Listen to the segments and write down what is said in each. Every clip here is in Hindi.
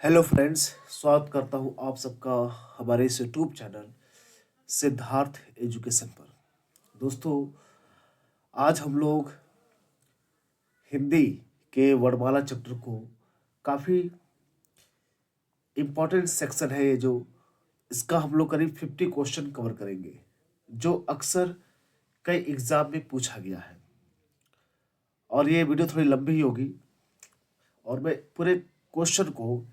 हेलो फ्रेंड्स, स्वागत करता हूं आप सबका हमारे इस यूट्यूब चैनल सिद्धार्थ एजुकेशन पर। दोस्तों, आज हम लोग हिंदी के वर्णमाला चैप्टर को काफ़ी इम्पोर्टेंट सेक्शन है ये जो इसका हम लोग करीब 50 क्वेश्चन कवर करेंगे जो अक्सर कई एग्ज़ाम में पूछा गया है। और ये वीडियो थोड़ी लंबी ही होगी और मैं पूरे क्वेश्चन को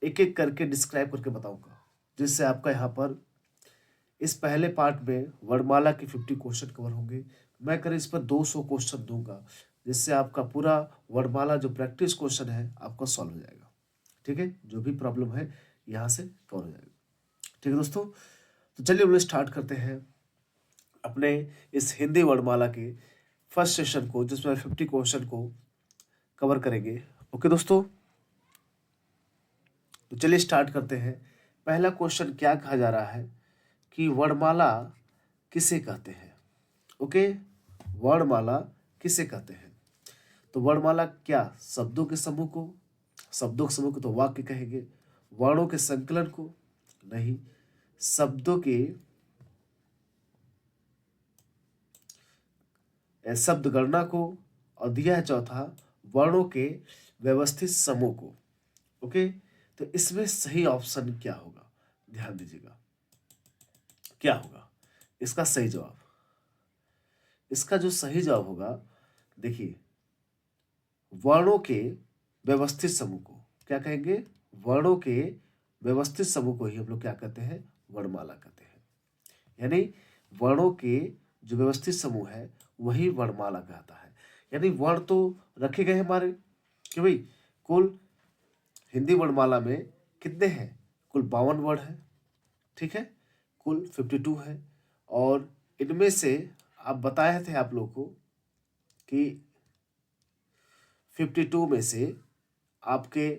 एक एक करके डिस्क्राइब करके बताऊंगा, जिससे आपका यहाँ पर इस पहले पार्ट में वर्णमाला के 50 क्वेश्चन कवर होंगे। मैं करीब इस पर 200 क्वेश्चन दूंगा, जिससे आपका पूरा वर्णमाला जो प्रैक्टिस क्वेश्चन है आपका सॉल्व हो जाएगा। ठीक है, जो भी प्रॉब्लम है यहाँ से कवर हो जाएगा। ठीक है दोस्तों, तो चलिए हम लोग स्टार्ट करते हैं अपने इस हिंदी वर्णमाला के फर्स्ट सेशन को, जिसमें 50 क्वेश्चन को कवर करेंगे। ओके दोस्तों, तो चलिए स्टार्ट करते हैं। पहला क्वेश्चन क्या कहा जा रहा है कि वर्णमाला किसे कहते हैं। ओके, वर्णमाला किसे कहते हैं? तो वर्णमाला क्या शब्दों के समूह को, शब्दों के समूह को तो वाक्य कहेंगे। वर्णों के संकलन को नहीं, शब्दों के शब्द गणना को, और दिया है चौथा वर्णों के व्यवस्थित समूह को। ओके, तो इसमें सही ऑप्शन क्या होगा? ध्यान दीजिएगा, क्या होगा इसका सही जवाब? इसका जो सही जवाब होगा, देखिए, वर्णों के व्यवस्थित समूह को क्या कहेंगे? वर्णों के व्यवस्थित समूह को ही हम लोग क्या कहते हैं? वर्णमाला कहते हैं। यानी वर्णों के जो व्यवस्थित समूह है वही वर्णमाला कहता है। यानी वर्ण तो रखे गए हमारे कि भाई कुल हिंदी वर्णमाला में कितने हैं? कुल 52 वर्ण है। ठीक है, कुल 52 है। और इनमें से आप बताए थे आप लोग को कि 52 में से आपके,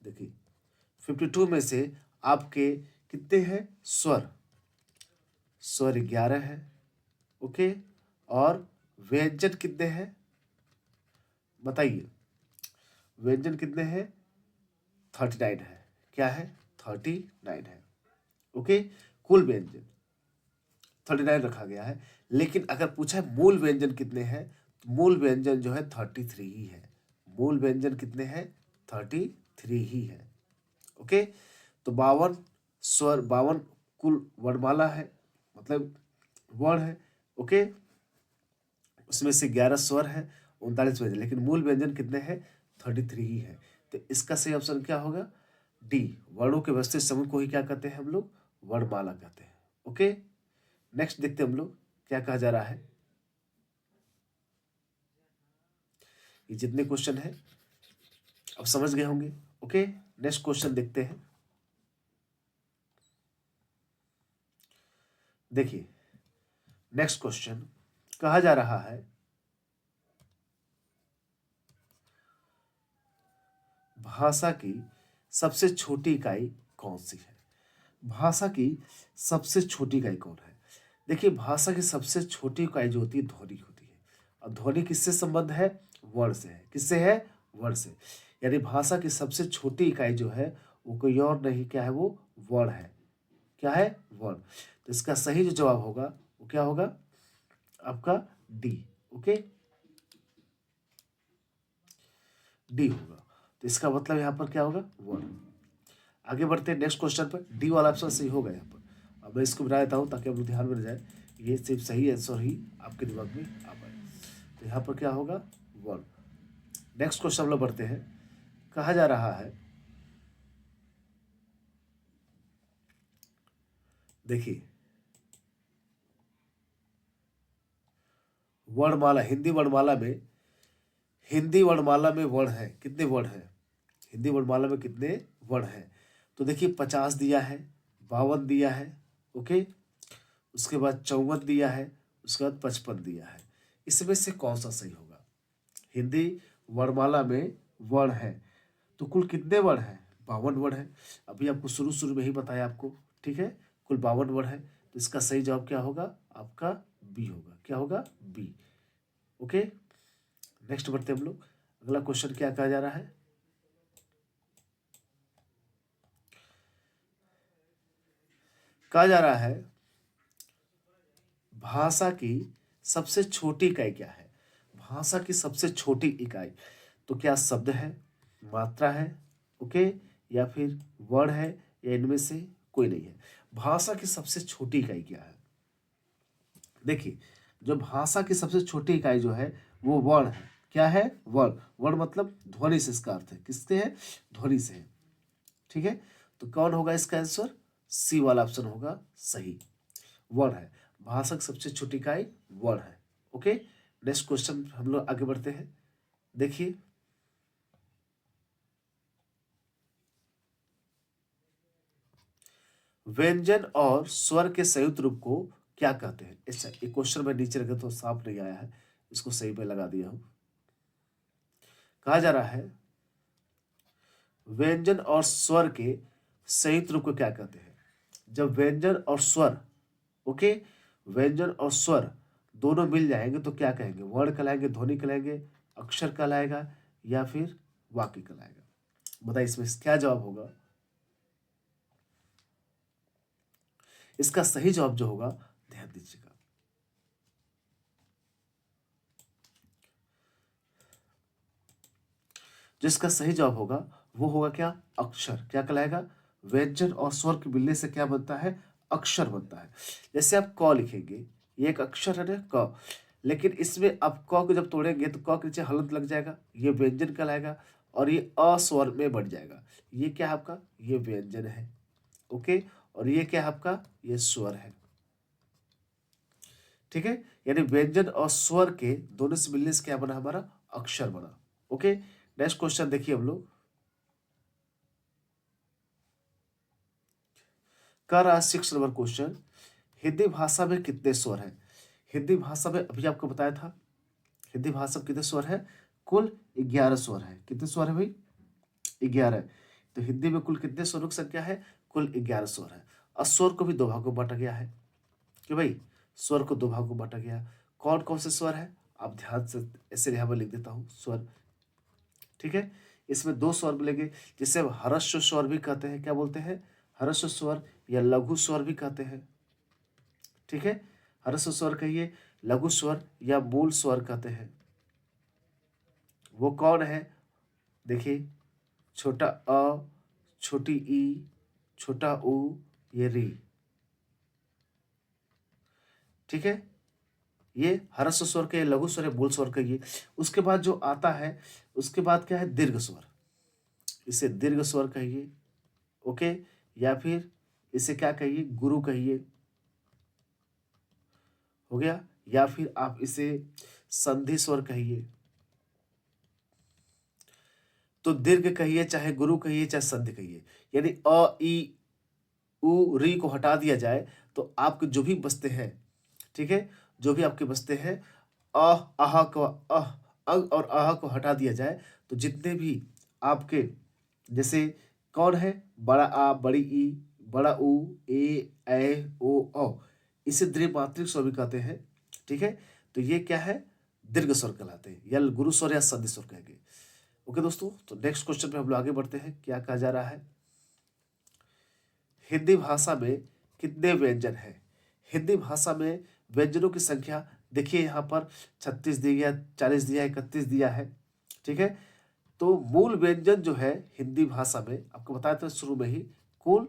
देखिए 52 में से आपके कितने हैं? स्वर 11 है। ओके, और व्यंजन कितने हैं बताइए? व्यंजन कितने हैं? 39 है। क्या है? 39 है। ओके, कुल व्यंजन 39 रखा गया है। लेकिन अगर पूछा है मूल व्यंजन कितने हैं, तो मूल व्यंजन जो है 33 ही है। मूल व्यंजन कितने हैं? 33 ही है। ओके, तो 52 स्वर, 52 कुल वर्णमाला है, मतलब वर्ण है। ओके, उसमें से 11 स्वर है, 39 व्यंजन, लेकिन मूल व्यंजन कितने हैं? 33 ही है। तो इसका सही ऑप्शन क्या होगा? डी, वर्णों के व्यवस्थित समूह को ही क्या कहते हैं हम लोग? वर्णमाला कहते हैं। ओके, नेक्स्ट देखते हैं हम लोग क्या कहा जा रहा है। ये जितने क्वेश्चन है अब समझ गए होंगे। ओके, नेक्स्ट क्वेश्चन देखते हैं। देखिए, नेक्स्ट क्वेश्चन कहा जा रहा है भाषा की सबसे छोटी इकाई कौन सी है? भाषा की सबसे छोटी इकाई कौन है? देखिए, भाषा की सबसे छोटी इकाई जो होती है ध्वनि होती है। और ध्वनि किससे संबंध है? वर्ण से है। किससे है? वर्ण से। यानी भाषा की सबसे छोटी इकाई जो है वो कोई और नहीं, क्या है? वो वर्ण है। क्या है? वर्ण। तो इसका सही जो जवाब होगा वो क्या होगा? आपका डी। ओके, डी होगा। तो इसका मतलब यहाँ पर क्या होगा? वर्ण। आगे बढ़ते हैं नेक्स्ट क्वेश्चन पर। डी वाला ऑप्शन सही होगा यहाँ पर। अब मैं इसको बना देता हूँ ताकि आप लोग ध्यान में रह जाए, ये सिर्फ सही आंसर ही आपके दिमाग में आ पाए। तो यहाँ पर क्या होगा? वर्ण। नेक्स्ट क्वेश्चन हम लोग बढ़ते हैं। कहा जा रहा है, देखिए, वर्णमाला, हिंदी वर्णमाला में वर्ण है कितने? वर्ण है हिंदी वर्णमाला में कितने वर्ण है? तो देखिए, 50 दिया है, 52 दिया है। ओके, उसके बाद 54 दिया है, उसके बाद 55 दिया है। इसमें से कौन सा सही होगा? हिंदी वर्णमाला में वर्ण है तो कुल कितने वर्ण है? 52 वर्ण है। अभी आपको शुरू शुरू में ही बताया आपको। ठीक है, कुल 52 वर्ण है। तो इसका सही जवाब क्या होगा? आपका बी होगा। क्या होगा? बी। ओके, नेक्स्ट बढ़ते हम लोग। अगला क्वेश्चन क्या कहा जा रहा है? कहा जा रहा है भाषा की सबसे छोटी इकाई क्या है? भाषा की सबसे छोटी इकाई, तो क्या शब्द है, मात्रा है, ओके, या फिर वर्ण है, या इनमें से कोई नहीं है? भाषा की सबसे छोटी इकाई क्या है? देखिए, जो भाषा की सबसे छोटी इकाई जो है वो वर्ण है। क्या है? वर्ण। वर्ण मतलब ध्वनि से इसका अर्थ है, किससे है? ध्वनि से है। ठीक है, तो कौन होगा इसका आंसर? सी वाला ऑप्शन होगा सही, वर्ण है। भाषा की सबसे छोटी इकाई वर्ण है। ओके, नेक्स्ट क्वेश्चन हम लोग आगे बढ़ते हैं। देखिए, व्यंजन और स्वर के संयुक्त रूप को क्या कहते हैं? अच्छा, ये क्वेश्चन में नीचे रखे तो साफ नहीं आया है, इसको सही पे लगा दिया हूं। कहा जा रहा है व्यंजन और स्वर के संयुक्त रूप को क्या कहते हैं? जब व्यंजन और स्वर, ओके, व्यंजन और स्वर दोनों मिल जाएंगे तो क्या कहेंगे? वर्ण कहलाएंगे, ध्वनि कहलाएंगे, अक्षर कहलाएगा, या फिर वाक्य कहलाएगा? बताइए इसमें क्या जवाब होगा? इसका सही जवाब जो होगा, ध्यान दीजिएगा, जिसका सही जवाब होगा वो होगा क्या? अक्षर। क्या कहलाएगा? व्यंजन और स्वर के मिलने से क्या बनता है? अक्षर बनता है। जैसे आप क लिखेंगे, ये एक अक्षर है ना, क, लेकिन इसमें आप क को जब तोड़ेंगे तो क के नीचे हलंत लग जाएगा, ये व्यंजन कहलाएगा, और ये अस्वर में बढ़ जाएगा। ये क्या है आपका? ये व्यंजन है। ओके, और ये क्या है आपका? ये स्वर है। ठीक है, यानी व्यंजन और स्वर के दोनों से मिलने से क्या बना? हमारा अक्षर बना। ओके, नेक्स्ट क्वेश्चन देखिए हम लोग। कर रहा 6 नंबर क्वेश्चन, हिंदी भाषा में कितने स्वर हैं? हिंदी भाषा में अभी आपको बताया था, हिंदी भाषा में कितने स्वर है? कुल 11 स्वर है। कितने स्वर है भाई? 11। तो हिंदी में कुल कितने स्वरों की संख्या है? कुल 11 स्वर है। और स्वर को भी दो भागों में बांटा गया है कि भाई, स्वर को दो भागों में बांटा गया। कौन कौन से स्वर है? आप ध्यान से ऐसे यहाँ पर लिख देता हूँ, स्वर। ठीक है, इसमें दो स्वर मिलेंगे, जिसे हम ह्रस्व स्वर भी कहते हैं। क्या बोलते हैं? ह्रस्व स्वर या लघु स्वर भी कहते हैं। ठीक है, ह्रस्व स्वर कहिए, लघु स्वर या मूल स्वर कहते हैं। वो कौन है? देखिए, छोटा अ, छोटी ई, छोटा ऊ, ये री। ठीक है, ये ह्रस्व स्वर के, लघु स्वर या मूल स्वर कहिए। उसके बाद जो आता है, उसके बाद क्या है? दीर्घ स्वर। इसे दीर्घ स्वर कहिए। ओके, या फिर इसे क्या कहिए? गुरु कहिए। हो गया, या फिर आप इसे संधि स्वर कहिए। तो दीर्घ कहिए, चाहे गुरु कहिए, चाहे संधि कहिए, यानी अ ई उ री को हटा दिया जाए तो आपके जो भी बचते हैं, ठीक है, जो भी आपके बचते हैं, आह को और आह को हटा दिया जाए तो जितने भी आपके, जैसे कौन है? बड़ा आ, बड़ी ई, बड़ा ऊ, ए ओ, इसे द्विमात्रिक स्वर भी कहते हैं। ठीक है, तो ये क्या है? दीर्घ स्वर कहलाते हैं, या गुरु स्वर या संधि स्वर कहेंगे। ओके दोस्तों, तो नेक्स्ट क्वेश्चन पे हम लोग आगे बढ़ते हैं। क्या कहा जा रहा है? हिंदी भाषा में कितने व्यंजन हैं? हिंदी भाषा में व्यंजनों की संख्या देखिए, यहाँ पर 36 दिया गया, 40 दिया है, 31 दिया है। ठीक है, तो मूल व्यंजन जो है हिंदी भाषा में, आपको बताया था शुरू में ही, कुल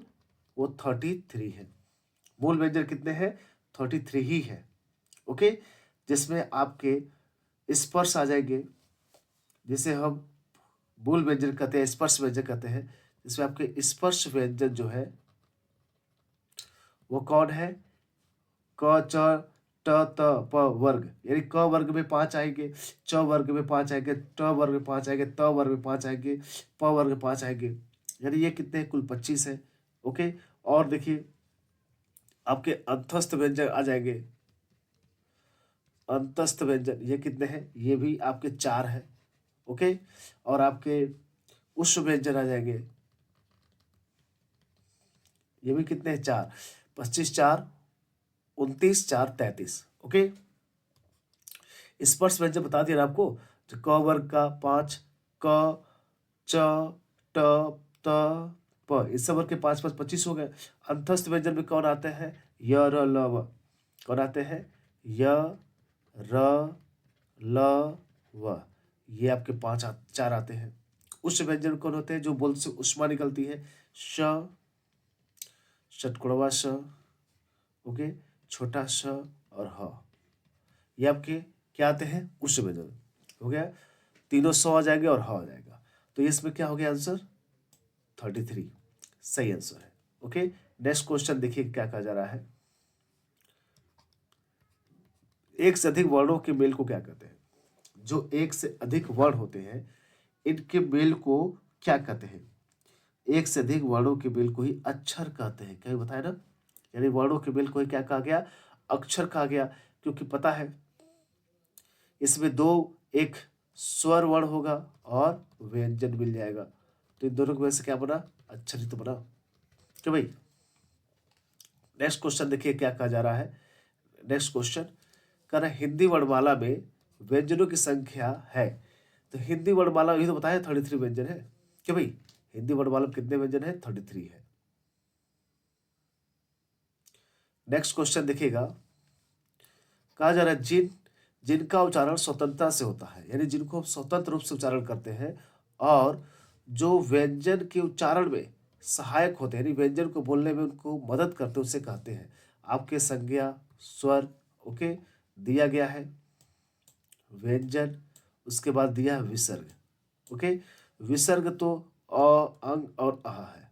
वो 33 है। मूल व्यंजन कितने हैं? 33 ही है। ओके, जिसमें आपके स्पर्श आ जाएंगे, जिसे हम मूल व्यंजन कहते हैं, स्पर्श व्यंजन कहते हैं। जिसमें आपके स्पर्श व्यंजन जो है वो कौन है? क, च, ट, त, प वर्ग, यानी क वर्ग में 5 आएंगे, च वर्ग में 5 आएंगे, ट वर्ग में 5 आएंगे, त वर्ग में 5 आएंगे, प वर्ग में 5 आएंगे, यानी ये कितने हैं? कुल 25 है। ओके, और देखिए, आपके अंतस्थ व्यंजन आ जाएंगे। अंतस्थ व्यंजन ये कितने हैं? ये भी आपके 4 है। ओके, और आपके उष्ण व्यंजन आ जाएंगे, ये भी कितने हैं? 4। 25 4 29 4 33। ओके, स्पर्श व्यंजन बता दिया ना आपको, जो क वर्ग का 5, क, च, ट, त, प, इस सब वर्ग के 5 5 25 हो गए। अंतस्थ व्यंजन में कौन आते हैं? य र ल व। कौन आते हैं? य र ल व। ये आपके 4 आते हैं। उच्च व्यंजन कौन होते हैं? जो बोल से उष्मा निकलती है। श, षटकोणवा श, ओके, छोटा श और ह। ये आपके क्या आते हैं? उच्च व्यंजन। हो गया, तीनों 100 आ जाएंगे और ह आ जाएगा। तो इसमें क्या हो गया आंसर? 33 सही आंसर है। ओके, नेक्स्ट क्वेश्चन देखिए क्या कहा जा रहा है। एक से अधिक वर्णों के मेल को क्या कहते हैं? जो एक से अधिक वर्ण होते हैं इनके मेल को क्या कहते हैं? एक से अधिक वर्णों के मेल को ही अक्षर कहते हैं। क्या बताया ना, यानी वर्णों के मेल को ही क्या कहा गया? अक्षर कहा गया। क्योंकि पता है इसमें दो, एक स्वर वर्ण होगा और व्यंजन मिल जाएगा। तो इन दोनों की वजह से क्या बना? अक्षर ही तो बना। तो भाई नेक्स्ट क्वेश्चन देखिए क्या कहा जा रहा है। नेक्स्ट क्वेश्चन कह रहा है हिंदी वर्णमाला में व्यंजनों की संख्या है। तो हिंदी वर्णमाला ये तो बताया 33 व्यंजन है। क्या भाई हिंदी वर्णमाला में कितने व्यंजन है? 33 है। नेक्स्ट क्वेश्चन देखिएगा, कहा जा रहा है जिनका उच्चारण स्वतंत्रता से होता है, यानी जिनको हम स्वतंत्र रूप से उच्चारण करते हैं और जो व्यंजन के उच्चारण में सहायक होते हैं, यानी व्यंजन को बोलने में उनको मदद करते हैं, उसे कहते हैं। आपके संज्ञा, स्वर, ओके, दिया गया है व्यंजन, उसके बाद दिया है विसर्ग। ओके, विसर्ग तो अ, अंग और अह है।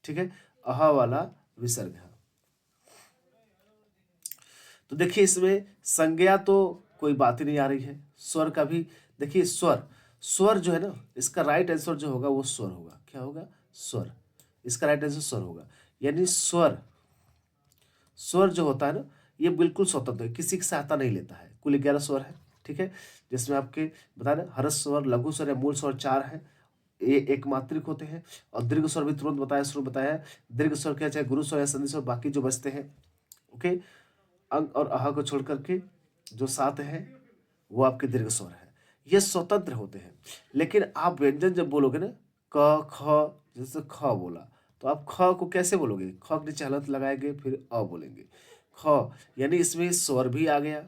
ठीक है, अह वाला विसर्ग है। तो देखिए इसमें संज्ञा तो कोई बात ही नहीं आ रही है। स्वर का भी देखिए, स्वर स्वर जो है ना, इसका राइट आंसर जो होगा वो स्वर होगा। क्या होगा? स्वर। इसका राइट आंसर स्वर होगा। यानी स्वर स्वर जो होता है ना, ये बिल्कुल स्वतंत्र है, किसी की सहायता नहीं लेता है। कुल 11 स्वर है। ठीक है, जिसमें आपके बता दें हर्ष स्वर, लघु स्वर या मूल स्वर 4 है। ये एक मात्रिक होते हैं। और दीर्घ स्वर भी तुरंत बताया, शुरू बताया है। दीर्घ स्वर क्या, चाहे गुरु स्वर या संधि स्वर, बाकी जो बचते हैं ओके, अंग और आह को छोड़ करके जो 7 है वो आपके दीर्घ स्वर है। ये स्वतंत्र होते हैं। लेकिन आप व्यंजन जब बोलोगे ना, क ख, जैसे ख बोला तो आप ख को कैसे बोलोगे? ख के नीचे हलंत लगाएंगे फिर अ बोलेंगे। ख यानी इसमें स्वर भी आ गया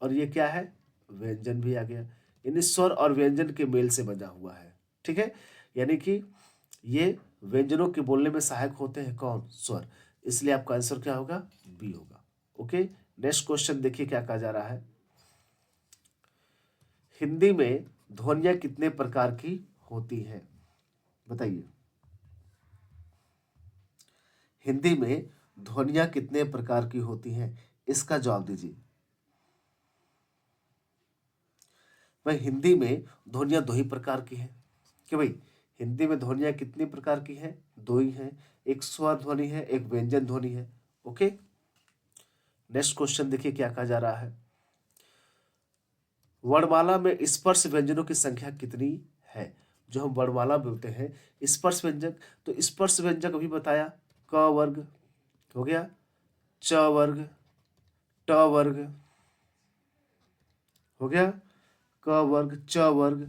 और ये क्या है? व्यंजन भी आ गया। यानी स्वर और व्यंजन के मेल से बना हुआ है। ठीक है, यानी कि ये व्यंजनों के बोलने में सहायक होते हैं। कौन? स्वर। इसलिए आपका आंसर क्या होगा? बी होगा। ओके, नेक्स्ट क्वेश्चन देखिए क्या कहा जा रहा है। हिंदी में ध्वनियां कितने प्रकार की होती हैं? बताइए। हिंदी में ध्वनियां कितने प्रकार की होती हैं? इसका जवाब दीजिए। भाई हिंदी में ध्वनियां 2 ही प्रकार की हैं। कि भाई हिंदी में ध्वनियां कितनी प्रकार की हैं? 2 ही हैं। एक स्वर ध्वनि है, एक व्यंजन ध्वनि है। ओके, नेक्स्ट क्वेश्चन देखिए क्या कहा जा रहा है। वर्णमाला में स्पर्श व्यंजनों की संख्या कितनी है? जो हम वर्णमाला बोलते हैं स्पर्श व्यंजन, तो स्पर्श व्यंजक अभी बताया, क वर्ग हो गया, च वर्ग, ट वर्ग हो गया, क वर्ग, च वर्ग,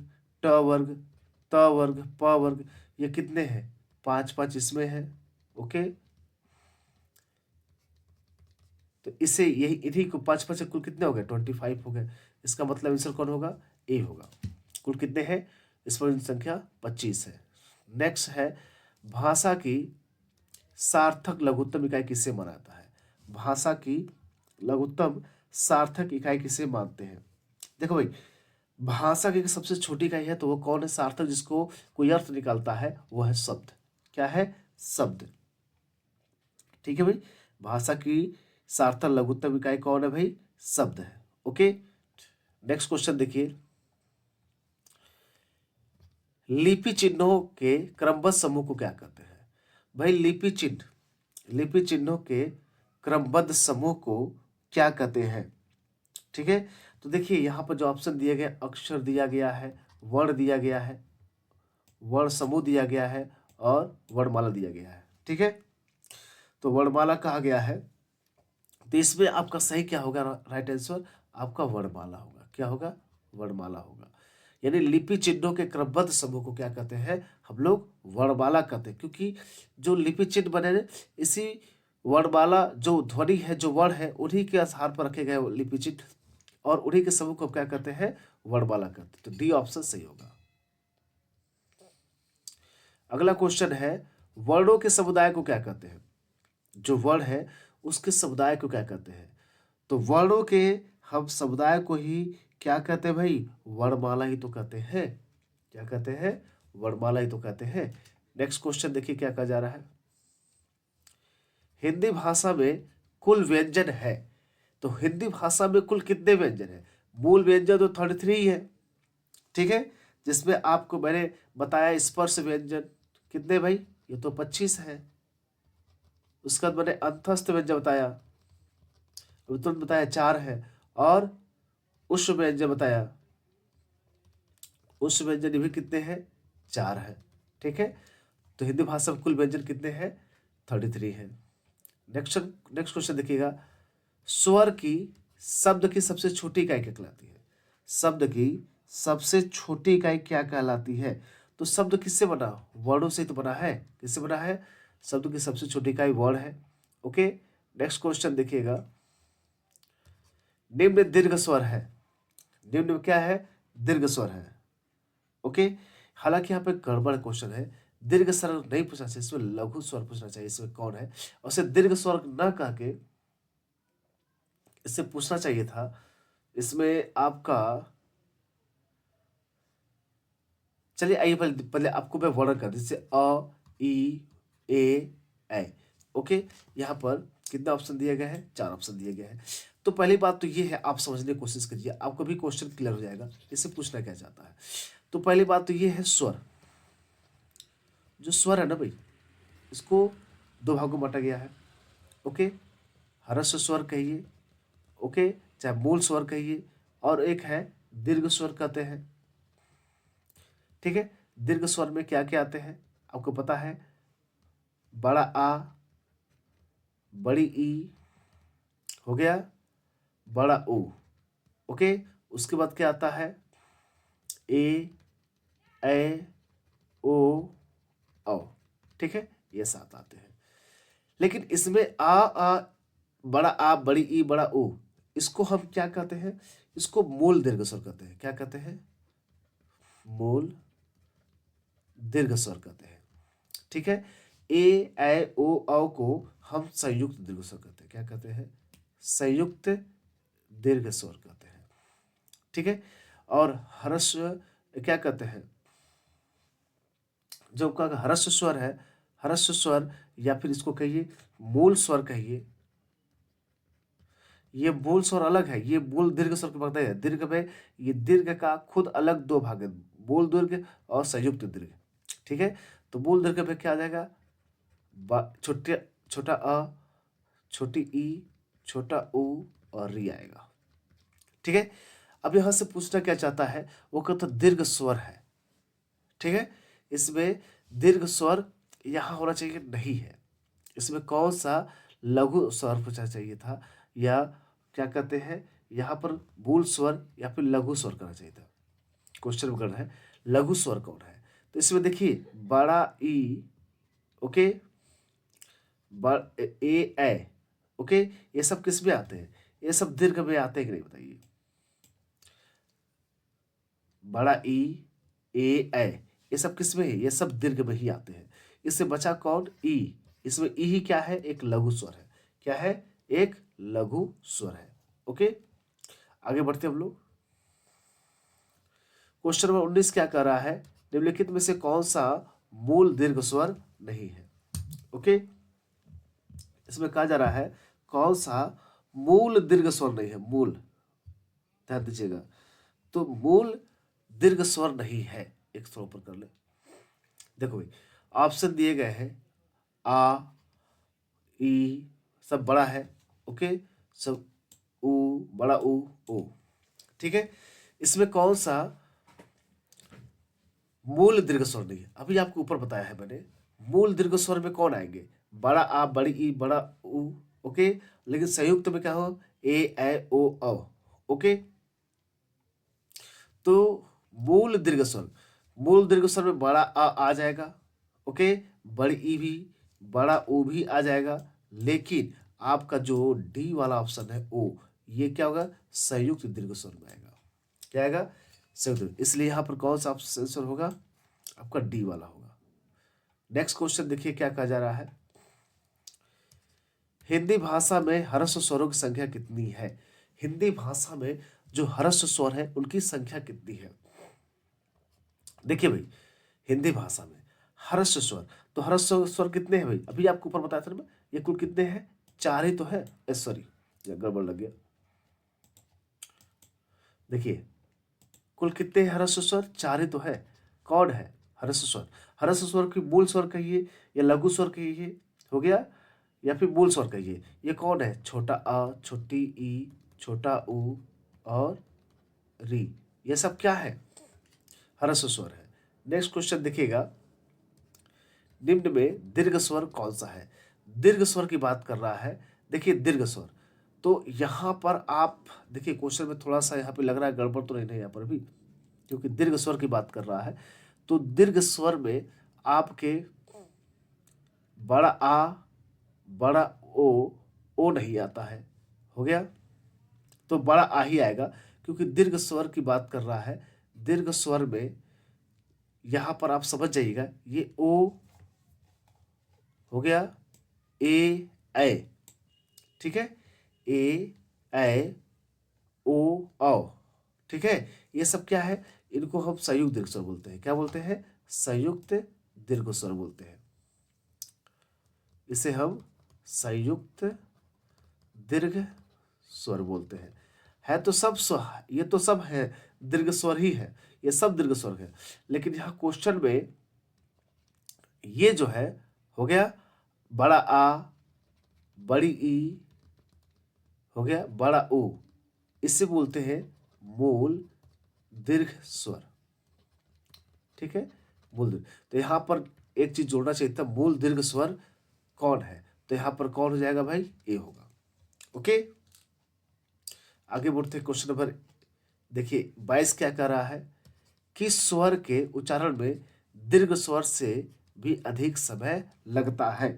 ट वर्ग, त वर्ग, प वर्ग। ये कितने हैं? 5 5 इसमें है। ओके, तो इसे यही इन्हीं को 5 5 कुल कितने हो गए? 25 हो गए। इसका मतलब आंसर कौन होगा? ए होगा। कुल कितने हैं? इस पर संख्या 25 है। नेक्स्ट है, भाषा की सार्थक लघुत्तम इकाई किसे माना जाता है? भाषा की लघुत्तम सार्थक इकाई किसे मानते हैं? देखो भाई, भाषा की सबसे छोटी इकाई है तो वो कौन है? सार्थक, जिसको कोई अर्थ निकालता है वो है शब्द। क्या है? शब्द। ठीक है भाई, भाषा की सार्थक लघुत्तम इकाई कौन है भाई? शब्द है। ओके, नेक्स्ट क्वेश्चन देखिए, लिपि चिन्हों के क्रमबद्ध समूह को क्या कहते हैं? भाई लिपि चिन्हों के क्रमबद्ध समूह को क्या कहते हैं? ठीक है, तो देखिए यहाँ पर जो ऑप्शन दिए गए, अक्षर दिया गया है, वर्ण दिया गया है, वर्ण समूह दिया गया है और वर्णमाला दिया गया है। ठीक है, तो वर्णमाला कहा गया है, तो इसमें आपका सही क्या होगा? राइट आंसर आपका वर्णमाला होगा। क्या होगा? वर्णमाला होगा। यानी लिपि चिन्हों के क्रमबद्ध समूह को क्या कहते हैं हम लोग वर्णमाला कहते हैं, क्योंकि जो लिपि चिन्ह बने इसी वर्णमाला जो ध्वनि है जो वर्ण है उन्हीं के आधार पर रखे गए लिपि चिन्ह और उन्हीं के समूह को क्या कहते हैं वर्णमाला कहते हैं। तो डी ऑप्शन सही होगा। अगला क्वेश्चन है वर्णों के समुदाय को क्या कहते हैं, जो वर्ण है उसके समुदाय को क्या कहते हैं। तो वर्णों के हम समुदाय को ही क्या कहते हैं भाई वर्णमाला ही तो कहते हैं। क्या कहते हैं वर्णमाला ही तो कहते हैं। नेक्स्ट क्वेश्चन देखिए क्या कहा जा रहा है। हिंदी भाषा में कुल व्यंजन है, तो हिंदी भाषा में कुल कितने व्यंजन है। मूल व्यंजन तो 33 ही है, ठीक है, जिसमें आपको मैंने बताया स्पर्श व्यंजन कितने भाई, ये तो 25 है। उसके बाद मैंने अंतस्थ व्यंजन बताया, तुरंत बताया 4 है, और उष्ण व्यंजन बताया, उष्ण व्यंजन भी कितने हैं 4 है, ठीक है। तो हिंदी भाषा में कुल व्यंजन कितने हैं 33 है। नेक्स्ट क्वेश्चन देखिएगा, स्वर की शब्द की सबसे छोटी इकाई क्या कहलाती है। शब्द की सबसे छोटी इकाई क्या कहलाती है। तो शब्द किससे बना, वर्णों से तो बना है। किससे बना है, शब्द की सबसे छोटी इकाई वर्ण है। ओके, नेक्स्ट क्वेश्चन देखिएगा, निम्न दीर्घ स्वर है। निम्न में क्या है, दीर्घ स्वर है। ओके, हालांकि यहाँ पे गड़बड़ क्वेश्चन है, दीर्घ स्वर नहीं पूछना चाहिए, इसमें लघु स्वर पूछना चाहिए। इसमें कौन है, और उसे दीर्घ स्वर न कह के इससे पूछना चाहिए था, इसमें आपका, चलिए आइए पहले आपको मैं वर्ण कर जैसे अ ई ए ऐ। ओके, यहाँ पर कितना ऑप्शन दिए गए हैं, 4 ऑप्शन दिए गए हैं। तो पहली बात तो ये है, आप समझने की कोशिश करिए, आपको भी क्वेश्चन क्लियर हो जाएगा इससे पूछना क्या चाहता है। तो पहली बात तो ये है स्वर, जो स्वर है ना भाई, इसको 2 भागों में बांटा गया है। ओके, ह्रस्व स्वर कहिए, ओके, चाहे मूल स्वर कहिए, और एक है दीर्घ स्वर कहते हैं, ठीक है। दीर्घ स्वर में क्या क्या आते हैं आपको पता है, बड़ा आ, बड़ी ई हो गया, बड़ा ओ। ओके, उसके बाद क्या आता है, ए ओ औ, ठीक है, ये 7 आते हैं। लेकिन इसमें आ बड़ा आ, बड़ी ई, बड़ा ओ, इसको हम क्या कहते हैं, इसको मूल दीर्घ स्वर कहते हैं। क्या कहते हैं, मूल दीर्घ स्वर कहते हैं, ठीक है। ए ओ औ को हम संयुक्त दीर्घ स्वर कहते हैं। क्या कहते हैं, संयुक्त दीर्घ स्वर कहते हैं, ठीक है। और ह्रस्व क्या कहते हैं, जो का ह्रस्व स्वर है, ह्रस्व स्वर या फिर इसको कहिए मूल स्वर कहिए, ये मूल स्वर अलग है, ये मूल दीर्घ स्वर के भाग है। दीर्घ में ये दीर्घ का खुद अलग 2 भाग है, मूल दीर्घ और संयुक्त दीर्घ, ठीक है। तो मूल दीर्घ में क्या आ जाएगा, छोटा अ, छोटी ई, छोटा ऊ और री आएगा, ठीक है। अब यहां से पूछना क्या चाहता है, वो कहता दीर्घ स्वर है, ठीक है। इसमें दीर्घ स्वर यहां होना चाहिए, नहीं है। इसमें कौन सा लघु स्वर पूछना चाहिए था, या क्या कहते हैं यहाँ पर मूल स्वर या फिर लघु स्वर करना चाहिए था। क्वेश्चन में करना है लघु स्वर कौन है। तो इसमें देखिए बड़ा ई, ओके, ए ऐ, ओके, ये सब किस में आते हैं, ये सब दीर्घ में आते हैं कि नहीं बताइए। बड़ा ई, ए ऐ, ये सब किस में है, ये सब दीर्घ में ही आते हैं। इससे बचा कौन, ई, इसमें ई ही क्या है, एक लघु स्वर है। क्या है, एक लघु स्वर है। ओके, आगे बढ़ते हम लोग। क्वेश्चन नंबर 19 क्या कर रहा है, निम्नलिखित में से कौन सा मूल दीर्घ स्वर नहीं है। ओके, इसमें कहा जा रहा है कौन सा मूल दीर्घ स्वर नहीं है, मूल, ध्यान दीजिएगा। तो मूल दीर्घ स्वर नहीं है, एक थोड़ा ऊपर कर ले। देखो भाई ऑप्शन दिए गए हैं, आ ई सब बड़ा है, ओके, सब ऊ, बड़ा ऊ, ओ, ठीक है। इसमें कौन सा मूल दीर्घ स्वर नहीं है, अभी आपको ऊपर बताया है मैंने। मूल दीर्घ स्वर में कौन आएंगे, बड़ा आ, बड़ी ई, बड़ा ऊ, ओके। लेकिन संयुक्त में क्या हो, ए ऐ ओ औ, ओके। तो मूल दीर्घ स्वर, मूल दीर्घ स्वर में बड़ा आ जाएगा, ओके, बड़ी ई भी, बड़ा ओ भी आ जाएगा, लेकिन आपका जो डी वाला ऑप्शन है ओ, ये क्या होगा, संयुक्त दीर्घ स्वर में आएगा। क्या आएगा, संयुक्त। इसलिए यहाँ पर कौन सा आंसर होगा, आपका डी वाला होगा। नेक्स्ट क्वेश्चन देखिए क्या कहा जा रहा है। हिंदी भाषा में ह्रस्व स्वरों की संख्या कितनी है। हिंदी भाषा में जो ह्रस्व स्वर है उनकी संख्या कितनी है। देखिए भाई, हिंदी भाषा में ह्रस्व स्वर, तो ह्रस्व स्वर कितने हैं भाई, अभी आपको ऊपर बताया था ना, ये कुल कितने हैं, 4 ही तो है। सॉरी, गड़बड़ लग गया। देखिए कुल कितने हैं ह्रस्व स्वर, 4 ही तो है। कौन है ह्रस्व स्वर, ह्रस्व स्वर की मूल स्वर कहिए या लघु स्वर कहिए, हो गया, या फिर मूल स्वर कहिए। ये कौन है, छोटा अ, छोटी ई, छोटा उ और री, ये सब क्या है, ह्रस्व स्वर है। नेक्स्ट क्वेश्चन देखिएगा, निम्न में दीर्घ स्वर कौन सा है। दीर्घ स्वर की बात कर रहा है। देखिए दीर्घ स्वर, तो यहाँ पर आप देखिए क्वेश्चन में थोड़ा सा यहाँ पे लग रहा है गड़बड़ तो नहीं है यहाँ पर भी, क्योंकि दीर्घ स्वर की बात कर रहा है। तो दीर्घ स्वर में आपके बड़ा आ, बड़ा ओ नहीं आता है, हो गया, तो बड़ा आ ही आएगा, क्योंकि दीर्घ स्वर की बात कर रहा है। दीर्घ स्वर में यहां पर आप समझ जाइएगा, ये ओ हो गया, ए ठीक है, ए ओ औ, ठीक है, ये सब क्या है, इनको हम संयुक्त दीर्घ स्वर बोलते हैं। क्या बोलते हैं, संयुक्त दीर्घ स्वर बोलते हैं। इसे हम संयुक्त दीर्घ स्वर बोलते हैं। है तो सब स्वर, ये तो सब है दीर्घ स्वर ही है, ये सब दीर्घ स्वर है, लेकिन यहाँ क्वेश्चन में ये जो है, हो गया, बड़ा आ, बड़ी ई, हो गया, बड़ा ओ, इसे बोलते हैं मूल दीर्घ स्वर, ठीक है, मूल दीर्घ। तो यहां पर एक चीज जोड़ना चाहिए था, मूल दीर्घ स्वर कौन है, तो यहां पर कौन हो जाएगा भाई, ए होगा। ओके, आगे बढ़ते क्वेश्चन नंबर, देखिए 22 क्या कह रहा है, किस स्वर के उच्चारण में दीर्घ स्वर से भी अधिक समय लगता है।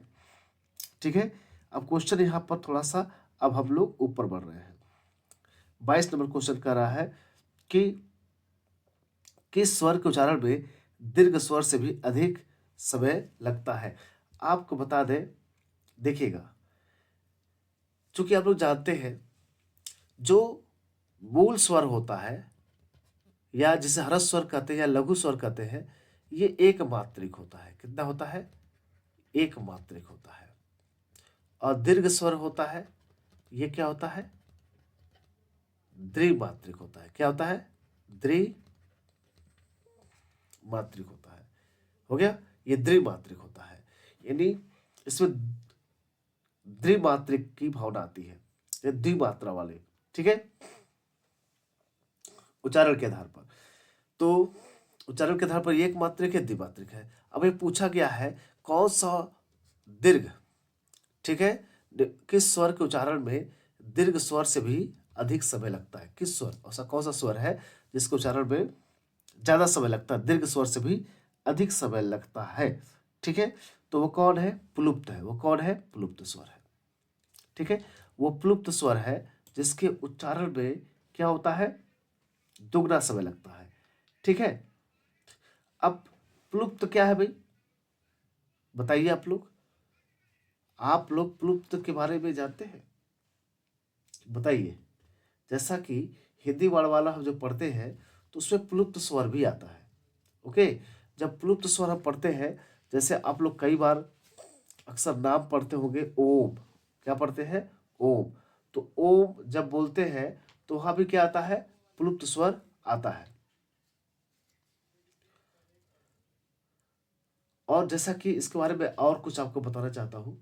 ठीक है, अब क्वेश्चन यहां पर थोड़ा सा, अब हम लोग ऊपर बढ़ रहे हैं। 22 नंबर क्वेश्चन कर रहा है कि किस स्वर के उच्चारण में दीर्घ स्वर से भी अधिक समय लगता है। आपको बता दें, देखिएगा, चूंकि आप लोग जानते हैं जो मूल स्वर होता है, या जिसे ह्रस्व स्वर कहते हैं या लघु स्वर कहते हैं, ये एक मात्रिक होता है। कितना होता है, एक मात्रिक होता है। और दीर्घ स्वर होता है, ये क्या होता है, द्विमात्रिक होता है। क्या होता है, द्विमात्रिक होता है, हो गया, ये द्विमात्रिक होता है, यानी इसमें द्विमात्रिक की भावना आती है, ये द्विमात्रा वाले, ठीक है, उच्चारण के आधार पर। तो उच्चारण के आधार पर एक मात्रिक है, द्विमात्रिक है। अब ये पूछा गया है कौन सा दीर्घ, ठीक है, किस स्वर के उच्चारण में दीर्घ स्वर से भी अधिक समय लगता है। किस स्वर, ऐसा कौन सा स्वर है जिसके उच्चारण में ज्यादा समय लगता है, दीर्घ स्वर से भी अधिक समय लगता है। ठीक है, तो वो कौन है, प्लुप्त है। वो कौन है, प्लुप्त स्वर है। ठीक है, वो प्लुप्त स्वर है जिसके उच्चारण में क्या होता है, दुगना समय लगता है। ठीक है, अब प्लुप्त क्या है भाई, बताइए आप लोग प्लुप्त के बारे में जानते हैं, बताइए। जैसा कि हिंदी वर्ड वाला हम जब पढ़ते हैं तो उसमें प्लुप्त स्वर भी आता है। ओके, जब प्लुप्त स्वर हम पढ़ते हैं, जैसे आप लोग कई बार अक्सर नाम पढ़ते होंगे ओम, क्या पढ़ते हैं, ओम। तो ओम जब बोलते हैं तो वहां भी क्या आता है, प्लुप्त स्वर आता है। और जैसा कि इसके बारे में और कुछ आपको बताना चाहता हूं,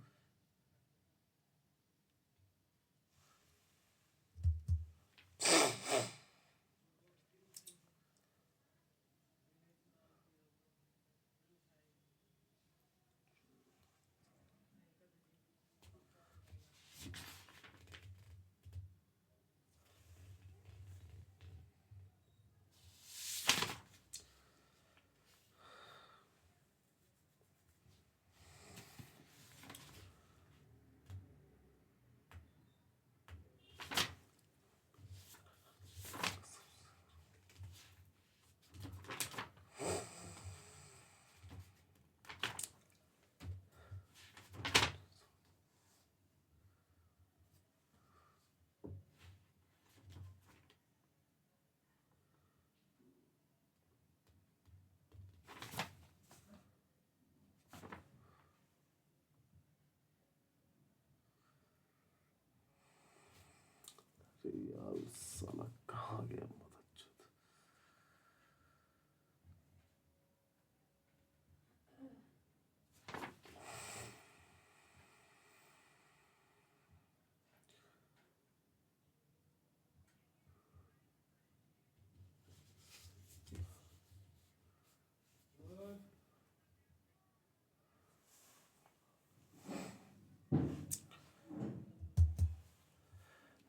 गया बहुत अच्छा।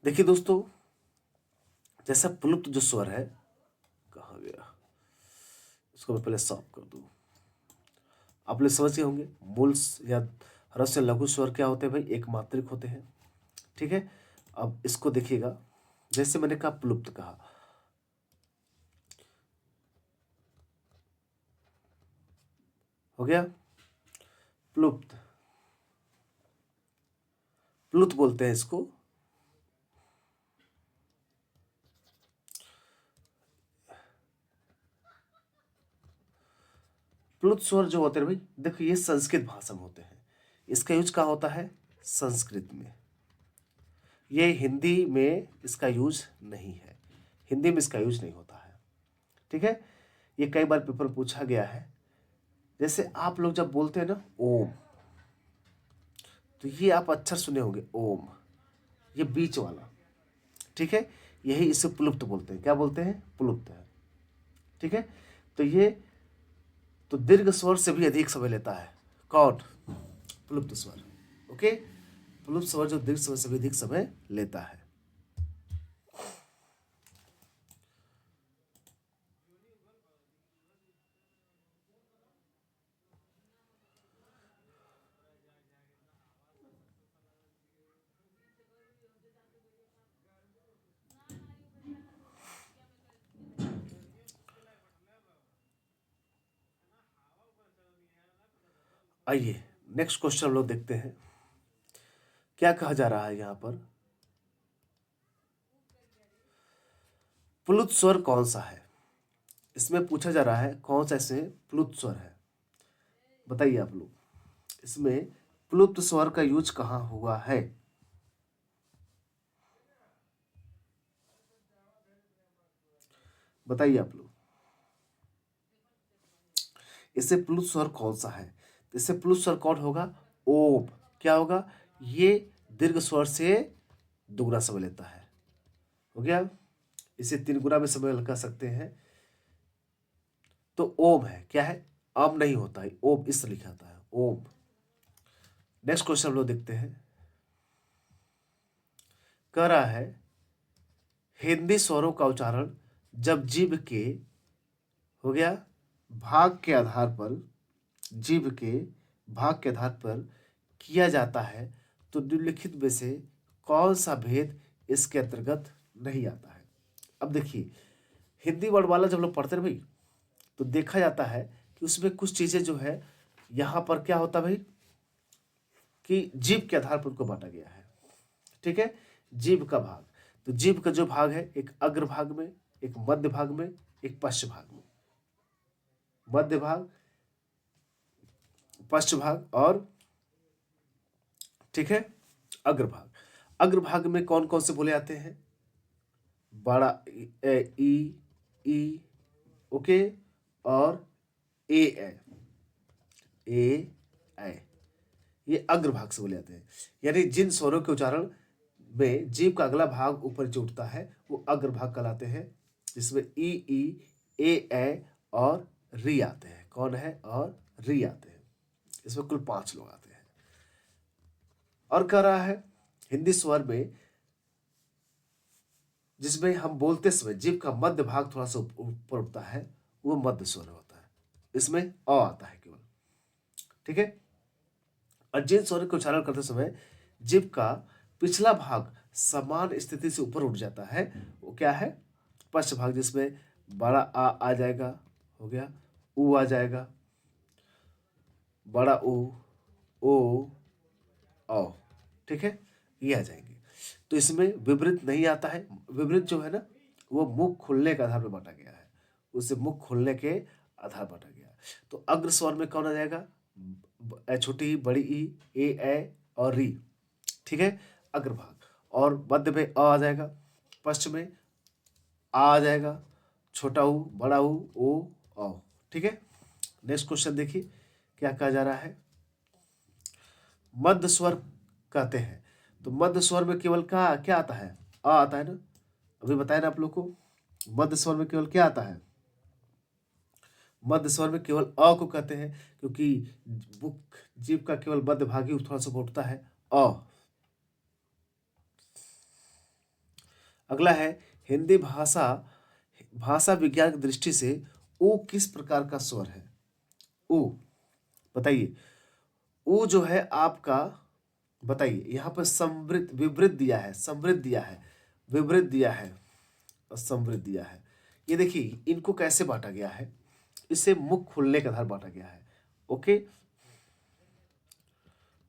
देखिए दोस्तों, जैसा प्लुप्त जो स्वर है, कहाँ गया, इसको मैं पहले साफ कर दूं। आप लोग समझ गए होंगे मूल या ह्रस्व लघु स्वर क्या होते हैं भाई, एक मात्रिक होते हैं। ठीक है, अब इसको देखिएगा, जैसे मैंने कहा प्लुप्त कहा, हो गया प्लुप्त, प्लुत बोलते हैं इसको। प्लुत स्वर जो होते हैं भाई, देखो ये संस्कृत भाषा में होते हैं, इसका यूज कहाँ होता है, संस्कृत में। ये हिंदी में इसका यूज नहीं है, हिंदी में इसका यूज नहीं होता है। ठीक है, ये कई बार पेपर पूछा गया है। जैसे आप लोग जब बोलते हैं ना ओम, तो ये आप अक्षर सुने होंगे ओम, ये बीच वाला। ठीक है, यही इसे प्लुप्त बोलते हैं। क्या बोलते हैं, प्लुप्त है। ठीक है, तो ये तो दीर्घ स्वर से भी अधिक समय लेता है। कौन, प्लुप्त स्वर। ओके, प्लुप्त स्वर जो दीर्घ स्वर से भी अधिक समय लेता है। आइए नेक्स्ट क्वेश्चन हम लोग देखते हैं, क्या कहा जा रहा है यहां पर, प्लुत स्वर कौन सा है। इसमें पूछा जा रहा है कौन सा इसमें प्लुत स्वर है, बताइए आप लोग, इसमें प्लुप्त स्वर का यूज कहां हुआ है। बताइए आप लोग, इससे प्लुत स्वर कौन सा है। इससे प्लुत स्वर कौन होगा, ओम। क्या होगा, ये दीर्घ स्वर से दुगना समय लेता है। हो गया, इसे 3 गुना में समय कर सकते हैं। तो ओम है, क्या है, आम नहीं होता है, ओम इस लिखा आता है, ओम। नेक्स्ट क्वेश्चन हम लोग देखते हैं, कह रहा है हिंदी स्वरों का उच्चारण जब जीभ के, हो गया, भाग के आधार पर, जीभ के भाग के आधार पर किया जाता है, तो निम्नलिखित में से कौन सा भेद इसके अंतर्गत नहीं आता है। अब देखिए, हिंदी वर्णमाला जब लोग पढ़ते हैं भाई, तो देखा जाता है कि उसमें कुछ चीजें जो है, यहां पर क्या होता है भाई, कि जीभ के आधार पर उनको बांटा गया है। ठीक है, जीभ का भाग, तो जीभ का जो भाग है, एक अग्र भाग में, एक मध्य भाग में, एक पश्च भाग में। मध्य भाग, पश्च भाग और, ठीक है, अग्रभाग। अग्रभाग में कौन कौन से बोले जाते हैं, बड़ा ई, ओके, और ए ये अग्रभाग से बोले जाते हैं। यानी जिन स्वरों के उच्चारण में जीभ का अगला भाग ऊपर जो उठता है वो अग्रभाग कहलाते हैं, जिसमें ई ए और री आते हैं। कौन है, और री आते हैं। इसमें कुल 5 लोग आते हैं। और कह रहा है हिंदी स्वर में जिसमें हम बोलते समय जीभ का मध्य भाग थोड़ा सा ऊपर उठता है, वो मध्य स्वर होता है। इसमें अ आता है केवल। ठीक है, और जिन स्वर के उच्चारण करते समय जीभ का पिछला भाग समान स्थिति से ऊपर उठ जाता है, वो क्या है, पश्च भाग, जिसमें बड़ा आ जाएगा, हो गया, ऊ आ जाएगा, बड़ा ओ औ। ठीक है, ये आ जाएंगे। तो इसमें विपरीत नहीं आता है। विपरीत जो है ना, वो मुख खुलने के आधार पर बांटा गया है, उसे मुख खुलने के आधार बांटा गया है। तो अग्र स्वर में कौन आ जाएगा, छोटी बड़ी ई, ए और री। ठीक है, अग्रभाग। और मध्य में अ आ जाएगा, पश्चिम में आ जाएगा, छोटा ऊ, बड़ा ऊ, ओ, औ। ठीक है, नेक्स्ट क्वेश्चन देखिए क्या कहा जा रहा है। मध्य स्वर कहते हैं, तो मध्य स्वर में केवल क्या क्या आता है? अ आता है ना, अभी बताया ना आप लोग को। मध्य स्वर में केवल क्या आता है? मध्य स्वर में केवल अ को कहते हैं, क्योंकि मुख जीभ का केवल मध्य भाग ही थोड़ा सा उठता है, अ। अगला है हिंदी भाषा, भाषा विज्ञान की दृष्टि से ऊ किस प्रकार का स्वर है? ऊ बताइए। ऊ जो है आपका, बताइए, यहाँ पर समृद्ध विवृत दिया है, समृद्ध दिया है, विवृत दिया है और समृद्ध दिया है। ये देखिए इनको कैसे बांटा गया है, इसे मुख खुलने के आधार बांटा गया है। ओके,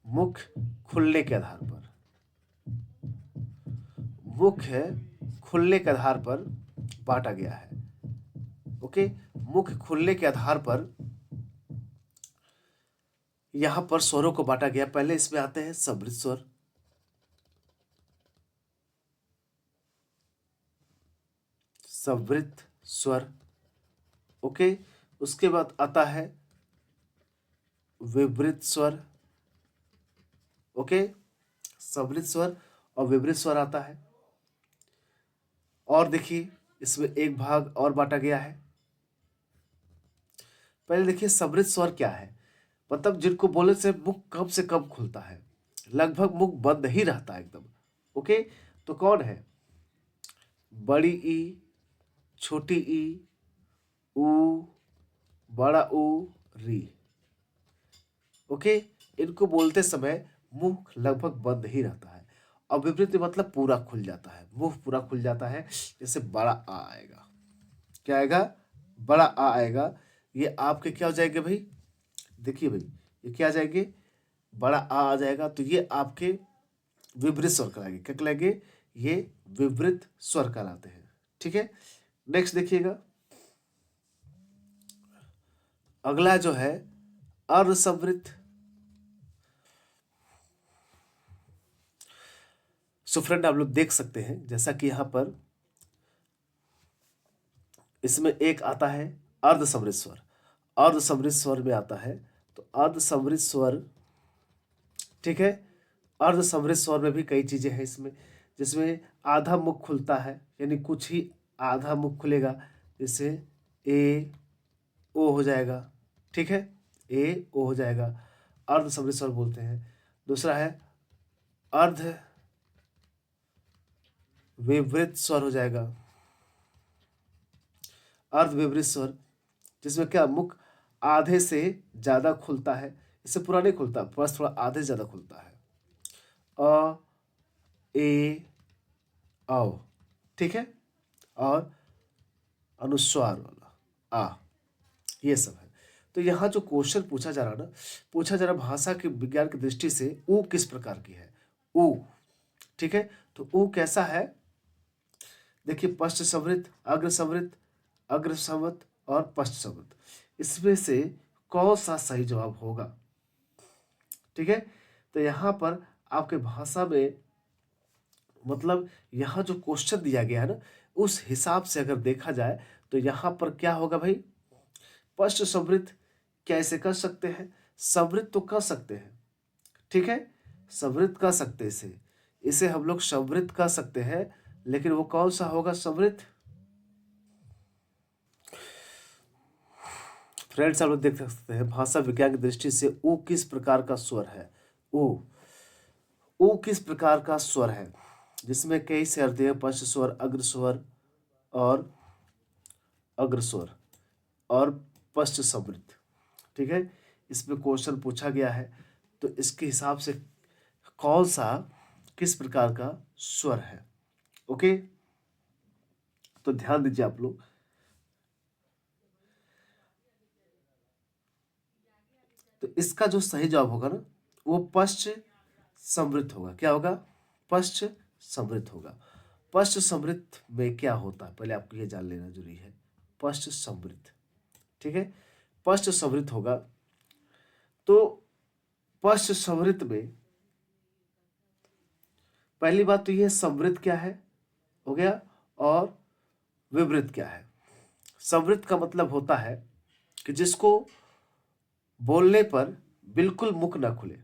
मुख खुलने के आधार पर, मुख खुलने के आधार पर बांटा गया है। ओके, मुख खुलने के आधार पर यहां पर स्वरों को बांटा गया। पहले इसमें आते हैं समृद्ध स्वर, समृद्ध स्वर। ओके, उसके बाद आता है विवृत स्वर। ओके, समृद्ध स्वर और विवृत स्वर आता है। और देखिए इसमें एक भाग और बांटा गया है। पहले देखिए समृद्ध स्वर क्या है, मतलब जिनको बोलने से मुख कम से कम खुलता है, लगभग मुख बंद ही रहता है एकदम। ओके, तो कौन है? बड़ी ई, छोटी ई, ऊ, बड़ा ऊ, री। ओके, इनको बोलते समय मुंह लगभग बंद ही रहता है। और विपरीत मतलब पूरा खुल जाता है, मुंह पूरा खुल जाता है। जैसे बड़ा आ आएगा, क्या आएगा? बड़ा आ आएगा। ये आपके क्या हो जाएंगे भाई? देखिए भाई, ये क्या आ जाएंगे? बड़ा आ जाएगा, तो ये आपके विपरीत स्वर कहलाएंगे। क्या कहलाएंगे? ये विपरीत स्वर कहलाते हैं। ठीक है, नेक्स्ट देखिएगा। अगला जो है अर्धसमृद्ध। सो फ्रेंड आप लोग देख सकते हैं, जैसा कि यहां पर इसमें एक आता है अर्धसमृद्ध स्वर। अर्धसमृद्ध स्वर में आता है, तो अर्धसमृद्ध स्वर, ठीक है, अर्धसमृद्ध स्वर में भी कई चीजें हैं इसमें, जिसमें आधा मुख खुलता है, यानी कुछ ही आधा मुख खुलेगा। जैसे ए ओ हो जाएगा, ठीक है, ए ओ हो जाएगा, अर्धसमृद्ध स्वर बोलते हैं। दूसरा है अर्ध विवृत स्वर हो जाएगा, अर्ध विवृत स्वर, जिसमें क्या मुख आधे से ज्यादा खुलता है। इससे पूरा नहीं खुलता, बस थोड़ा आधे से ज्यादा खुलता है। अ ए औ, ठीक है, और अनुस्वार वाला आ, ये सब है। तो यहाँ जो क्वेश्चन पूछा जा रहा ना, पूछा जा रहा भाषा के विज्ञान की दृष्टि से ऊ किस प्रकार की है? ऊ, ठीक है, तो ऊ कैसा है? देखिए पश्च समृद्ध, अग्र समृद्ध, अग्र समृद्ध और पश्च समृद्ध, इसमें से कौन सा सही जवाब होगा? ठीक है, तो यहाँ पर आपके भाषा में, मतलब यहाँ जो क्वेश्चन दिया गया है ना, उस हिसाब से अगर देखा जाए तो यहाँ पर क्या होगा भाई? पश्च समृद्ध कैसे कर सकते हैं? समृद्ध तो कर सकते हैं, ठीक है, समृद्ध कर सकते हैं, इसे इसे हम लोग समृद्ध कर सकते हैं, लेकिन वो कौन सा होगा समृद्ध? फ्रेंड्स आप लोग देख सकते हैं भाषा विज्ञान की दृष्टि से ऊ किस प्रकार का स्वर है। ऊ, ऊ किस प्रकार का स्वर है, जिसमें कई से अर्थ है, पश्च स्वर, अग्र स्वर और अग्र स्वर और पश्च समृद्ध। ठीक है, इसमें क्वेश्चन पूछा गया है, तो इसके हिसाब से कौन सा किस प्रकार का स्वर है। ओके, तो ध्यान दीजिए आप लोग। तो इसका जो सही जवाब होगा ना, वो पश्च समृद्ध होगा। क्या होगा? पश्च समृद्ध होगा। पश्च समृद्ध में क्या होता है, पहले आपको ये जान लेना जरूरी है। पश्च समृद्ध, ठीक है, पश्च समृद्ध होगा। तो पश्च समृद्ध में पहली बात तो ये समृद्ध क्या है, हो गया, और विवृत क्या है? संवृत का मतलब होता है कि जिसको बोलने पर बिल्कुल मुख ना खुले,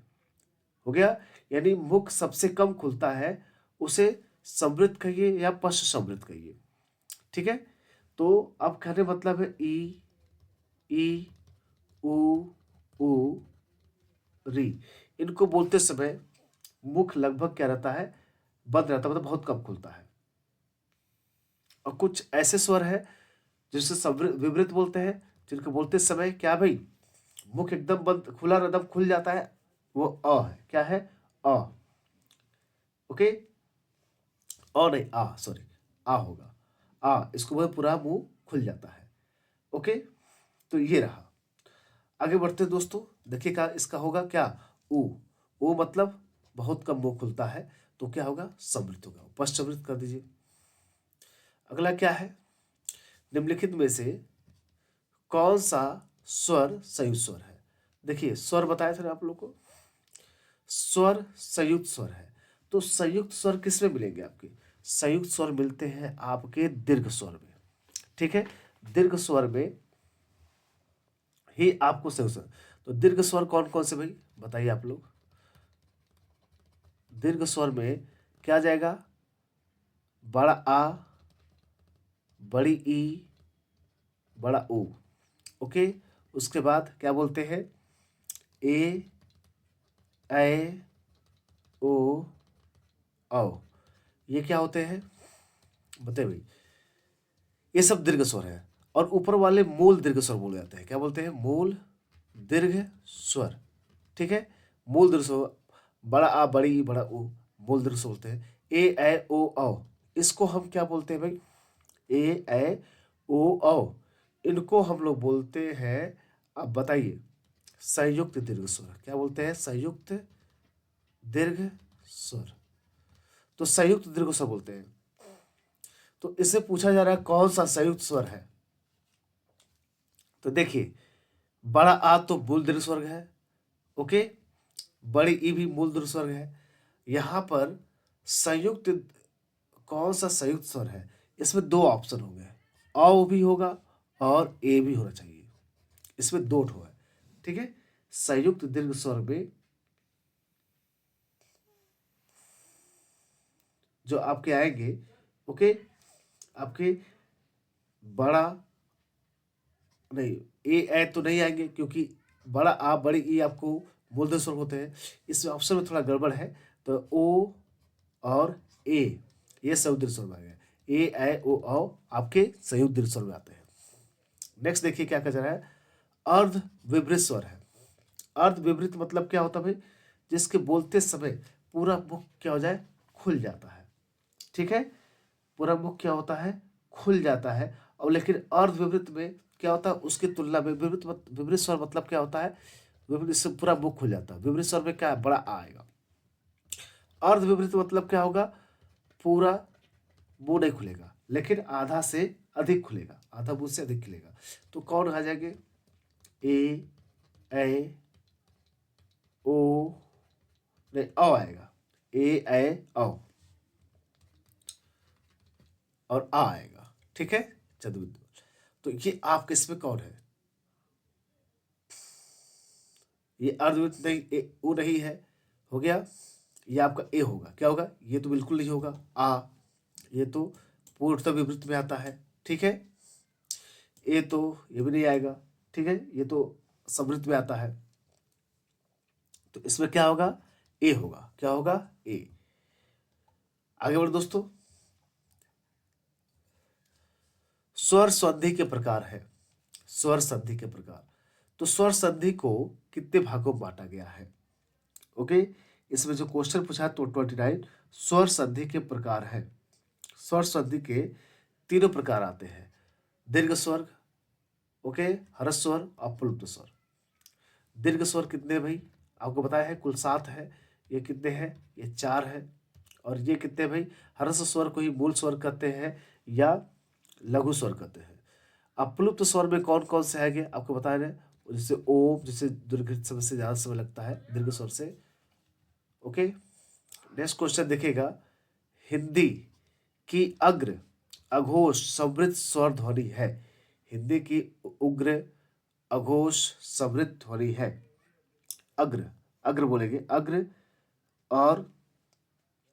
हो गया, यानी मुख सबसे कम खुलता है, उसे संवृत कहिए या पश्च संवृत कहिए। ठीक है, तो अब कहने मतलब है ई उ री, इनको बोलते समय मुख लगभग क्या रहता है, बंद रहता है, मतलब बहुत कम खुलता है। और कुछ ऐसे स्वर है जिसे विवृत बोलते हैं, जिनको बोलते समय क्या भाई, मुख एकदम बंद, खुला एकदम खुल जाता है, वो अ है। क्या है? अ। ओके, अ नहीं, आ, सॉरी, आ होगा, आ, इसको वह पूरा मुंह खुल जाता है। ओके, तो ये रहा। आगे बढ़ते हैं दोस्तों, देखिएगा इसका होगा क्या, ऊ मतलब बहुत कम मुंह खुलता है, तो क्या होगा, समृद्ध होगा, पश्चमृत कर दीजिए। अगला क्या है, निम्नलिखित में से कौन सा स्वर संयुक्त स्वर है? देखिए स्वर बताया था ना आप लोग को, स्वर संयुक्त स्वर है, तो संयुक्त स्वर किसमें मिलेंगे आपके? संयुक्त स्वर मिलते हैं आपके दीर्घ स्वर में। ठीक है, दीर्घ स्वर में ही आपको संयुक्त स्वर, तो दीर्घ स्वर कौन कौन से भाई बताइए आप लोग? दीर्घ स्वर में क्या जाएगा, बड़ा आ, बड़ी ई, बड़ा ओ। ओके, उसके बाद क्या बोलते हैं, ए, ऐ, ओ, औ, ये क्या होते हैं बताइए भाई? ये सब दीर्घ स्वर है, और ऊपर वाले मूल दीर्घ स्वर बोले जाते हैं। क्या बोलते हैं? मूल दीर्घ स्वर। ठीक है, मूल दीर्घ स्वर, बड़ा आ, बड़ी ई, बड़ा ऊ, मूल दीर्घ स्वर बोलते हैं। ए, ऐ, ओ, औ, इसको हम क्या बोलते हैं भाई? ए, ऐ, ओ, औ, इनको हम लोग बोलते हैं, अब बताइए, संयुक्त दीर्घ स्वर। क्या बोलते हैं? संयुक्त दीर्घ स्वर, तो संयुक्त दीर्घ स्वर बोलते हैं। तो इससे पूछा जा रहा है कौन सा संयुक्त स्वर है, तो देखिए, बड़ा आ तो मूल दीर्घ स्वर है, ओके, बड़ी ई भी मूल दीर्घ स्वर है। यहां पर संयुक्त, कौन सा संयुक्त स्वर है, इसमें दो ऑप्शन होंगे, औ भी होगा और ए भी होना चाहिए, इसमें दो ठो है। ठीक है, संयुक्त दीर्घ स्वर में जो आपके आएंगे, ओके, आपके बड़ा नहीं, ए ऐ तो नहीं आएंगे, क्योंकि बड़ा आ, बड़ी ई आपको मूलधन स्वर होते हैं, इसमें ऑप्शन में थोड़ा गड़बड़ है, तो ओ और ए, ये संयुक्त दीर्घ स्वर में आ गए, ए, ऐ, ओ, औ आपके संयुक्त दीर्घ स्वर में आते हैं। नेक्स्ट देखिए क्या कह रहा है, अर्ध विवृत स्वर है। अर्ध विवृत मतलब क्या होता है भाई? जिसके बोलते समय पूरा मुख क्या हो जाए, खुल जाता है। ठीक है, पूरा मुख क्या होता है, खुल जाता है। और लेकिन अर्ध विवृत में क्या होता है, उसकी तुलना में विवृत स्वर मतलब क्या होता है, विवृत से पूरा मुख खुल जाता है। विवृत स्वर में क्या है, बड़ा आ आएगा। अर्ध विवृत मतलब क्या होगा, पूरा मुंह नहीं खुलेगा, लेकिन आधा से अधिक खुलेगा, आधा मुंह से अधिक खुलेगा। तो कौन आ जाएंगे, ए, ऐ, ओ, नहीं, औ आएगा, ए, ऐ, औ, और आ आएगा। ठीक है, चतुर्विद, तो ये आपके इसमें कौन है, ये अर्धवित नहीं, वो नहीं है, हो गया। ये आपका ए होगा, क्या होगा, ये तो बिल्कुल नहीं होगा, आ, ये तो पूर्णतः विवृत में आता है। ठीक है, ए तो ये भी नहीं आएगा। ठीक है, ये तो समृद्ध में आता है, तो इसमें क्या होगा, ए होगा। क्या होगा, ए। आगे बढ़ो दोस्तों, स्वर संधि के प्रकार है। स्वर संधि के प्रकार, तो स्वर संधि को कितने भागों में बांटा गया है? ओके, इसमें जो क्वेश्चन पूछा है तो 29 स्वर संधि के प्रकार है। स्वर संधि के तीनों प्रकार आते हैं, दीर्घ स्वर, ओके, ह्रस्व स्वर और प्लुप्त स्वर। दीर्घ स्वर कितने भाई, आपको बताया है कुल 7 है, ये कितने हैं, ये 4 है। और ये कितने भाई, ह्रस्व स्वर को ही मूल स्वर कहते हैं या लघु स्वर कहते हैं। अपलुप्त स्वर में कौन कौन से आएंगे आपको बताया है, जैसे ओम, जिसे दीर्घ समय से ज्यादा समय लगता है दीर्घ स्वर से। ओके, नेक्स्ट क्वेश्चन देखिएगा, हिंदी की अग्र अघोष समृद्ध स्वर ध्वनि है। हिंदी की उग्र अघोष समृद्ध ध्वनि है। अग्र, अग्र बोलेंगे, अग्र। और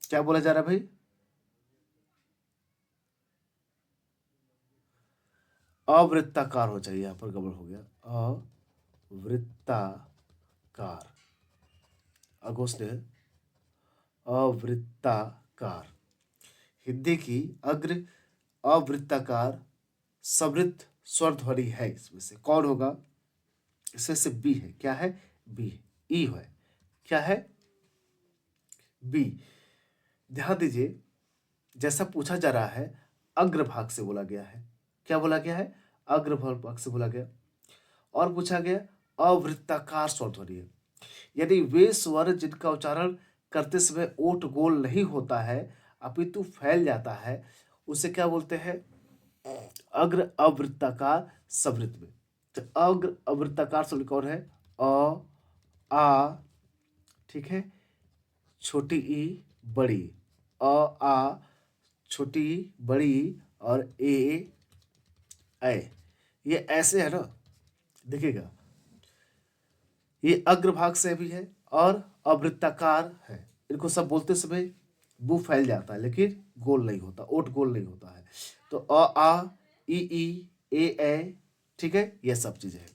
क्या बोला जा रहा है भाई? अवृत्ताकार हो जाए, यहां पर गड़बड़ हो गया। अवृत्ताकार, अघोष ने अवृत्ताकार। हिंदी की अग्र अवृत्ताकार समृद्ध स्वर ध्वनि है। इसमें से कौन होगा? इसमें से बी है। क्या है? बी। ई है। क्या है? बी। ध्यान दीजिए, जैसा पूछा जा रहा है अग्रभाग से बोला गया है। क्या बोला गया है? अग्रभाग से बोला गया। और पूछा गया अवृत्ताकार स्वर ध्वनि है, यानी वे स्वर जिनका उच्चारण करते समय ओठ गोल नहीं होता है अपितु फैल जाता है, उसे क्या बोलते हैं? अग्र अवृत्ताकार समृद्ध में। तो अग्र अवृत्ताकार समृद्ध कौन है? अ, आ, ठीक है, छोटी ई बड़ी, अ आ छोटी ई बड़ी, और ए ये ऐसे है ना, देखिएगा, ये अग्रभाग से भी है और अवृत्ताकार है। इनको सब बोलते समय मुंह फैल जाता है लेकिन गोल नहीं होता, ओठ गोल नहीं होता है। तो अ आ ई ए, ठीक है, ये सब चीजें हैं।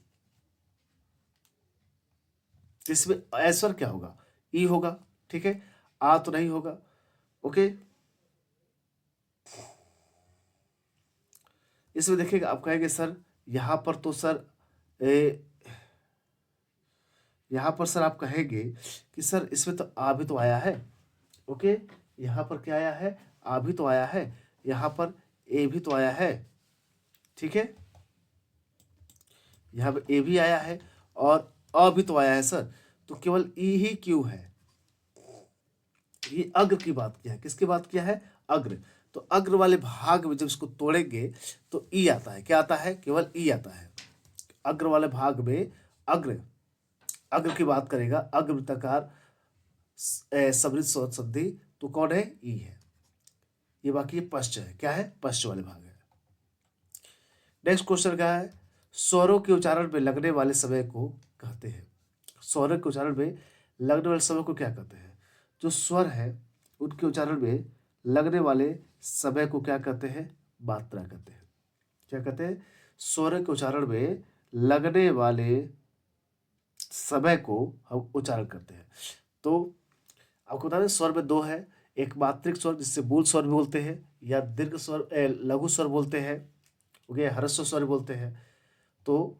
इसमें ऐश्वर क्या होगा? ई होगा, ठीक है, आ तो नहीं होगा। ओके, इसमें देखिएगा, आप कहेंगे सर यहां पर तो सर यहां पर सर आप कहेंगे कि सर इसमें तो आ भी तो आया है। ओके, यहां पर क्या आया है? आ भी तो आया है, यहां पर ए भी तो आया है, ठीक है, यहां पर ए भी आया है और अ भी तो आया है सर, तो केवल ई ही क्यों है? ये अग्र की बात किया है। किसकी बात किया है? अग्र। तो अग्र वाले भाग में जब इसको तोड़ेंगे तो ई आता है। क्या आता है? केवल ई आता है। अग्र वाले भाग में अग्र, अग्र की बात करेगा, अग्र वृत्ताकार समृद्ध स्वर संधि, तो कौन है? ई है। ये बाकी पश्च है। क्या है? पश्च वाले भाग है। नेक्स्ट क्वेश्चन क्या है? स्वरों के उच्चारण में लगने वाले समय को कहते हैं। स्वरों के उच्चारण में लगने वाले समय को क्या कहते हैं? जो स्वर है उनके उच्चारण में लगने वाले समय को क्या कहते हैं? मात्रा कहते हैं। क्या कहते हैं? स्वर के उच्चारण में लगने वाले समय को हम उच्चारण करते हैं। तो आपको बता दें, स्वर में दो है, एक मात्रिक स्वर जिससे मूल स्वर भी बोलते हैं, या दीर्घ स्वर लघु स्वर बोलते हैं, ओके, ह्रस्व स्वर बोलते हैं। तो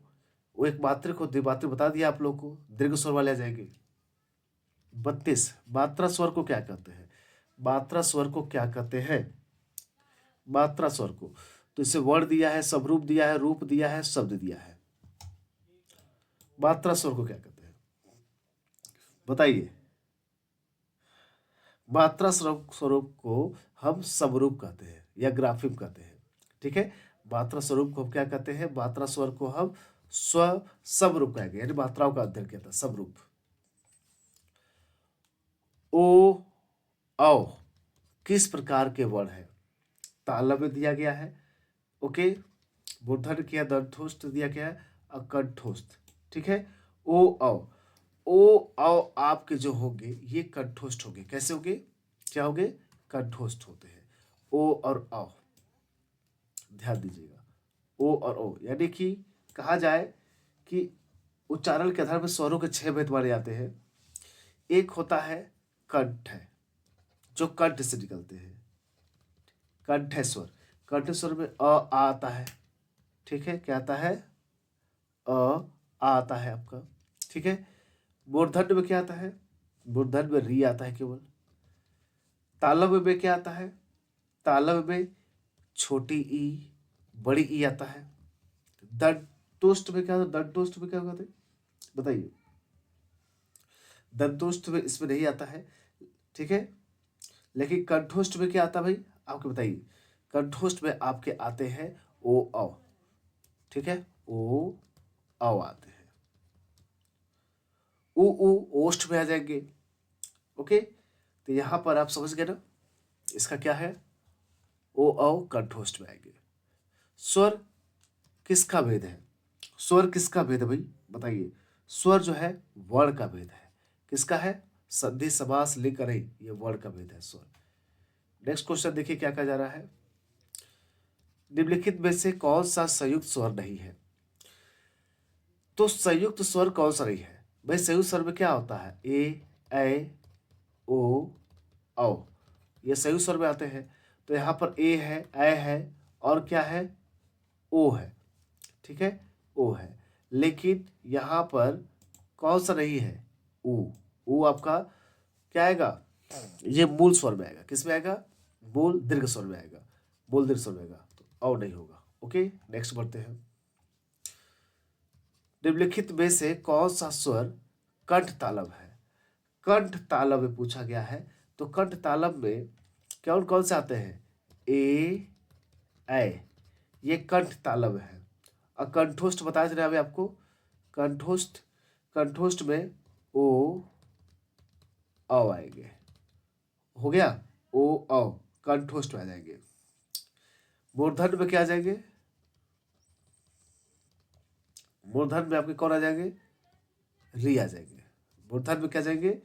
वो एक मात्रिक और द्विमात्रिक बता दिया आप लोग को। दीर्घ स्वर वाले आ जाएंगे 32। मात्रा स्वर को क्या कहते हैं? मात्रा स्वर को क्या कहते हैं? मात्रा स्वर को, तो इसे वर्ण दिया है, सबरूप दिया है, रूप दिया है, शब्द दिया है। मात्रा स्वर को क्या कहते हैं बताइए? मात्रा स्वरूप को हम समरूप कहते हैं या ग्राफिम कहते हैं, ठीक है। मात्रा स्वरूप को हम क्या कहते हैं? मात्रा स्वर को हम समरूप कहेंगे, यानी मात्राओं का अध्ययन कहता है, समरूप। ओ औ किस प्रकार के वर्ण है? तालव्य में दिया गया है, ओके, मूर्धन्य किया, दंतोष्ठ दिया गया है, कंठोष्ठ, ठीक है। ओ औ आपके जो होंगे ये कंठोष्ठ होंगे। कैसे होंगे? क्या होंगे? कंठोष्ठ होते हैं। ओ और औ, ध्यान दीजिएगा, ओ और ओ, यानी कि कहा जाए कि उच्चारण के आधार पर स्वरों के 6 भेद माने जाते हैं। एक होता है कंठ है, जो कंठ से निकलते हैं, कंठेश्वर। कंठेश्वर में अ आ आता है, ठीक है, क्या आता है? आ आता है आपका, ठीक है। मूर्धन्य में क्या आता है? मूर्धन्य में री आता है केवल। तालव्य में क्या आता है? तालव्य में छोटी ई बड़ी ई आता है। दंतोष्ठ में क्या होता है? दंतोष्ठ में क्या होता है बताइए? दंतोष्ठ में इसमें नहीं आता है, ठीक है। लेकिन कंठोष्ठ में क्या आता है भाई? आपके बताइए। कंठोष्ठ में आपके आते हैं ओ औ, ठीक है, ओ औ आते हैं। उ ओष्ठ में आ जाएंगे, ओके। तो यहां पर आप समझ गए ना, इसका क्या है? ओ औ कंठोष्ठ में आएंगे। स्वर किसका भेद है? स्वर किसका भेद है भाई बताइए? स्वर जो है वर्ण का भेद है। किसका है? संधि समास लिंग नहीं, ये वर्ण का भेद है स्वर। नेक्स्ट क्वेश्चन देखिए क्या कहा जा रहा है। निम्नलिखित में से कौन सा संयुक्त स्वर नहीं है? तो संयुक्त स्वर कौन सा नहीं है भाई? संयुक्त स्वर में क्या होता है? ए ओ औ, ये संयुक्त स्वर में आते हैं। तो यहाँ पर ए है और क्या है? ओ है। ठीक है, ओ है। लेकिन यहाँ पर कौन सा नहीं है? ऊ। ऊ आपका क्या आएगा? ये मूल स्वर में आएगा। किस में आएगा? मूल दीर्घ स्वर में आएगा। मूल दीर्घ स्वर में आएगा, तो औ नहीं होगा। ओके, नेक्स्ट बढ़ते हैं। निम्नलिखित में से कौन सा स्वर कंठ तालव है? कंठ तालव में पूछा गया है। तो कंठ तालव में कौन कौन से आते हैं? ए, ये कंठ तालव है। और कंठोष्ठ बताया था अभी आपको। कंठोष्ठ, कंठोष्ठ में ओ औ आएंगे। हो गया? ओ औ कंठोष्ठ में आ जाएंगे। मूर्धन्य में क्या आ जाएंगे? मूर्धन्य में आपके कौन आ जाएंगे? री आ जाएंगे। मूर्धन्य में क्या जाएंगे?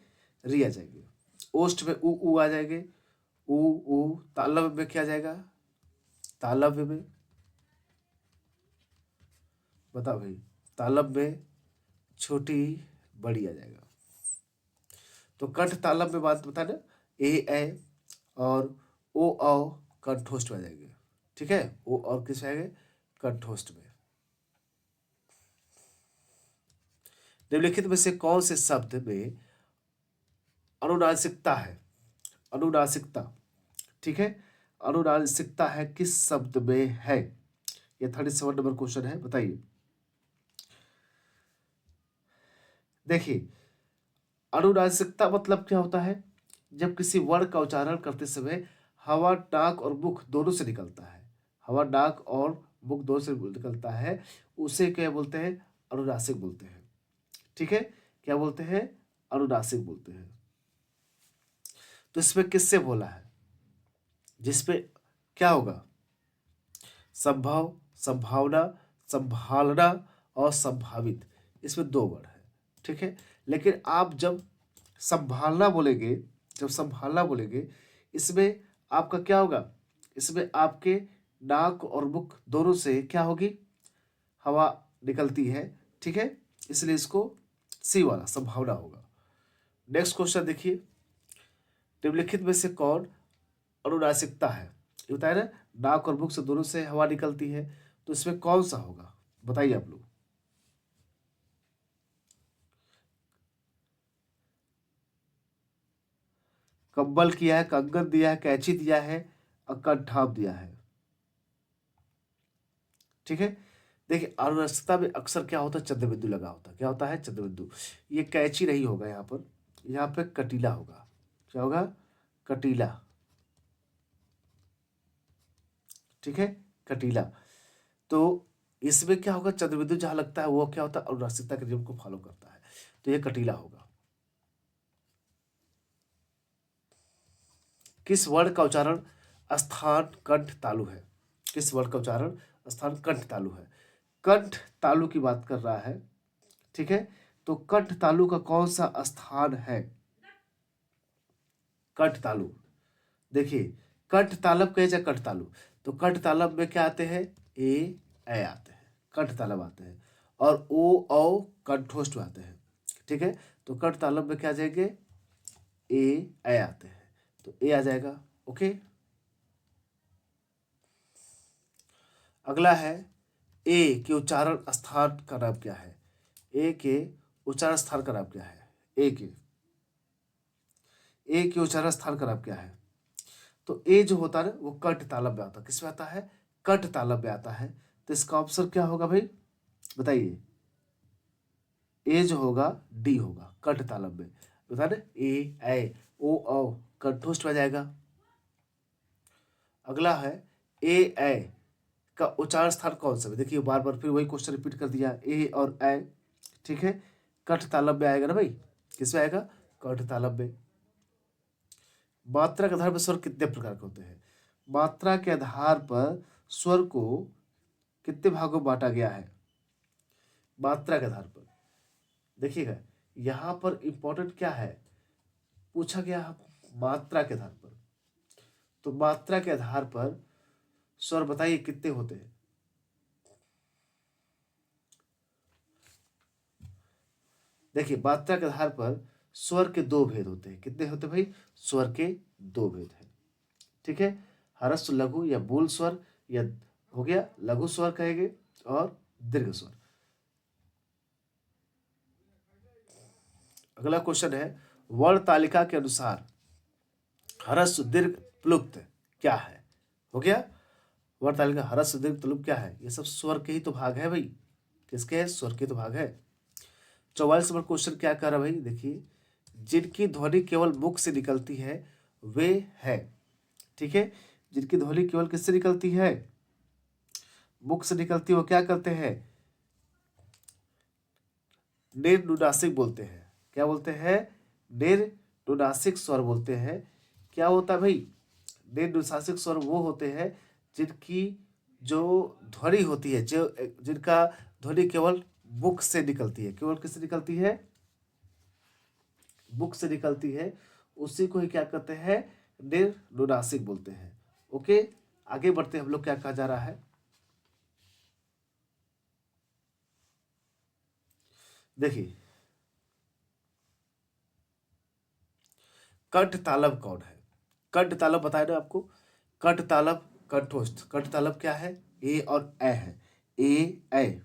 री आ जाएंगे। ओष्ठ में ऊ आ जाएंगे। ऊ। तालव्य में क्या जाएगा? तालव्य में बताओ भाई, तालव्य में छोटी बड़ी आ जाएगा। तो कंठ तालव्य में बात बता ना, ए और ओ औ कंठोष्ठ में आ जाएंगे। ठीक है, ओ और किस में आएंगे? कंठोष्ठ में। निम्नलिखित में से कौन से शब्द में अनुनासिकता है? अनुनासिकता, ठीक है, अनुनासिकता है किस शब्द में है? ये 37 नंबर क्वेश्चन है, बताइए। देखिए, अनुनासिकता मतलब क्या होता है? जब किसी वर्ण का उच्चारण करते समय हवा नाक और मुख दोनों से निकलता है, हवा नाक और मुख दोनों से निकलता है, उसे क्या बोलते हैं? अनुनासिक बोलते हैं। ठीक है, क्या बोलते हैं? अनुनासिक बोलते हैं। तो इसमें किससे बोला है? जिसपे क्या होगा? संभव, संभावना, संभालना और संभावित, इसमें 2 वर्ड है। ठीक है, लेकिन आप जब संभालना बोलेंगे, जब संभालना बोलेंगे, इसमें आपका क्या होगा? इसमें आपके नाक और मुख दोनों से क्या होगी? हवा निकलती है। ठीक है, इसलिए इसको सी वाला संभावना होगा। नेक्स्ट क्वेश्चन देखिए। निम्नलिखित में से कौन अनुनासिकता है? ये बताया ना, नाक और मुख से दोनों से हवा निकलती है, तो इसमें कौन सा होगा? बताइए आप लोग। कंबल किया है, कंगन दिया है, कैंची दिया है और कंठाप दिया है। ठीक है, देखिए अनुनासिकता में अक्सर क्या होता है? चंद्र बिंदु लगा होता है। क्या होता है? चंद्र बिंदु। ये कैंची नहीं होगा यहाँ पर, यहाँ पे कटीला होगा। क्या होगा? कटीला। ठीक है, कटीला। तो इसमें क्या होगा? चंद्र बिंदु जहां लगता है वो क्या होता है? अनुनासिकता के नियम को फॉलो करता है, तो ये कटीला होगा। किस वर्ण का उच्चारण स्थान कंठ तालु है? किस वर्ण का उच्चारण स्थान कंठ तालु है? कंठ तालु की बात कर रहा है। ठीक है, तो कंठ तालु का कौन सा स्थान है? कंठ तालु, देखिए कंठ तालब कहे जाए कंठ तालु, तो कंठ तालब में क्या आते हैं? ए आते हैं, कंठ तालब आते हैं। और ओ औ कंठोष्ठ आते हैं। ठीक है, तो कंठ तालब में क्या आ जाएंगे? ए आते हैं, तो ए आ जाएगा। ओके, अगला है ए के उच्चारण स्थान का नाम क्या है? ए के उच्चारण स्थान का नाम क्या है? ए के उच्चारण स्थान का नाम क्या है? तो ए जो होता है ना, वो कंठ तालब में आता है। किस में आता है? कंठ तालब में आता है। तो इसका ऑप्शन क्या होगा भाई बताइए? ए जो होगा डी होगा, कंठ तालब में। बता ना, ए ओ औ कंठोष्ठ में जाएगा। अगला है ए का उच्चारण स्थान कौन सा है? देखिए बार बार फिर वही क्वेश्चन रिपीट कर दिया, ए और ए। ठीक है, कंठ तालब में आएगा ना भाई। किस में आएगा? कंठ तालब में। मात्रा का धर्म स्वर कितने प्रकार के होते हैं? मात्रा के आधार पर स्वर को कितने भागों में बांटा गया है? मात्रा के आधार पर देखिएगा, यहाँ पर इंपॉर्टेंट क्या है, पूछा गया मात्रा के आधार पर। तो मात्रा के आधार पर स्वर बताइए कितने होते हैं? देखिए, मात्रा के आधार पर स्वर के दो भेद होते हैं। कितने होते हैं भाई? स्वर के दो भेद हैं। ठीक है, ह्रस्व लघु या मूल स्वर, या हो गया लघु स्वर कहेंगे, और दीर्घ स्वर। अगला क्वेश्चन है, वर्ण तालिका के अनुसार ह्रस्व दीर्घ प्लुप्त क्या है? हो गया, वर्ण तालिका ह्रस्व दीर्घ प्लुप्त क्या है? ये सब स्वर के ही तो भाग है भाई। किसके है? स्वर के तो भाग है। 44 नंबर क्वेश्चन क्या कर रहा है भाई? देखिए, जिनकी ध्वनि केवल मुख से निकलती है वे है, ठीक है, जिनकी ध्वनि केवल किससे निकलती है? मुख से निकलती है, वो क्या करते हैं? निर्नुनासिक बोलते हैं। क्या बोलते हैं? निर्नुनासिक स्वर बोलते हैं। क्या होता है भाई? निर्नुनासिक स्वर वो होते हैं जिनकी जो ध्वनि होती है, जो जिनका ध्वनि केवल मुख से निकलती है। केवल किससे निकलती है? मुख से निकलती है, उसी को ही क्या कहते हैं? निर्नुनासिक बोलते हैं। ओके, आगे बढ़ते हैं हम लोग। क्या कहा जा रहा है? देखिए, कंठ तालव कौन है? कंठ तालव बताया ना आपको। कंठ तालव कंठोष्ठ। कंठ तालव क्या है? ए और ए है। ए ए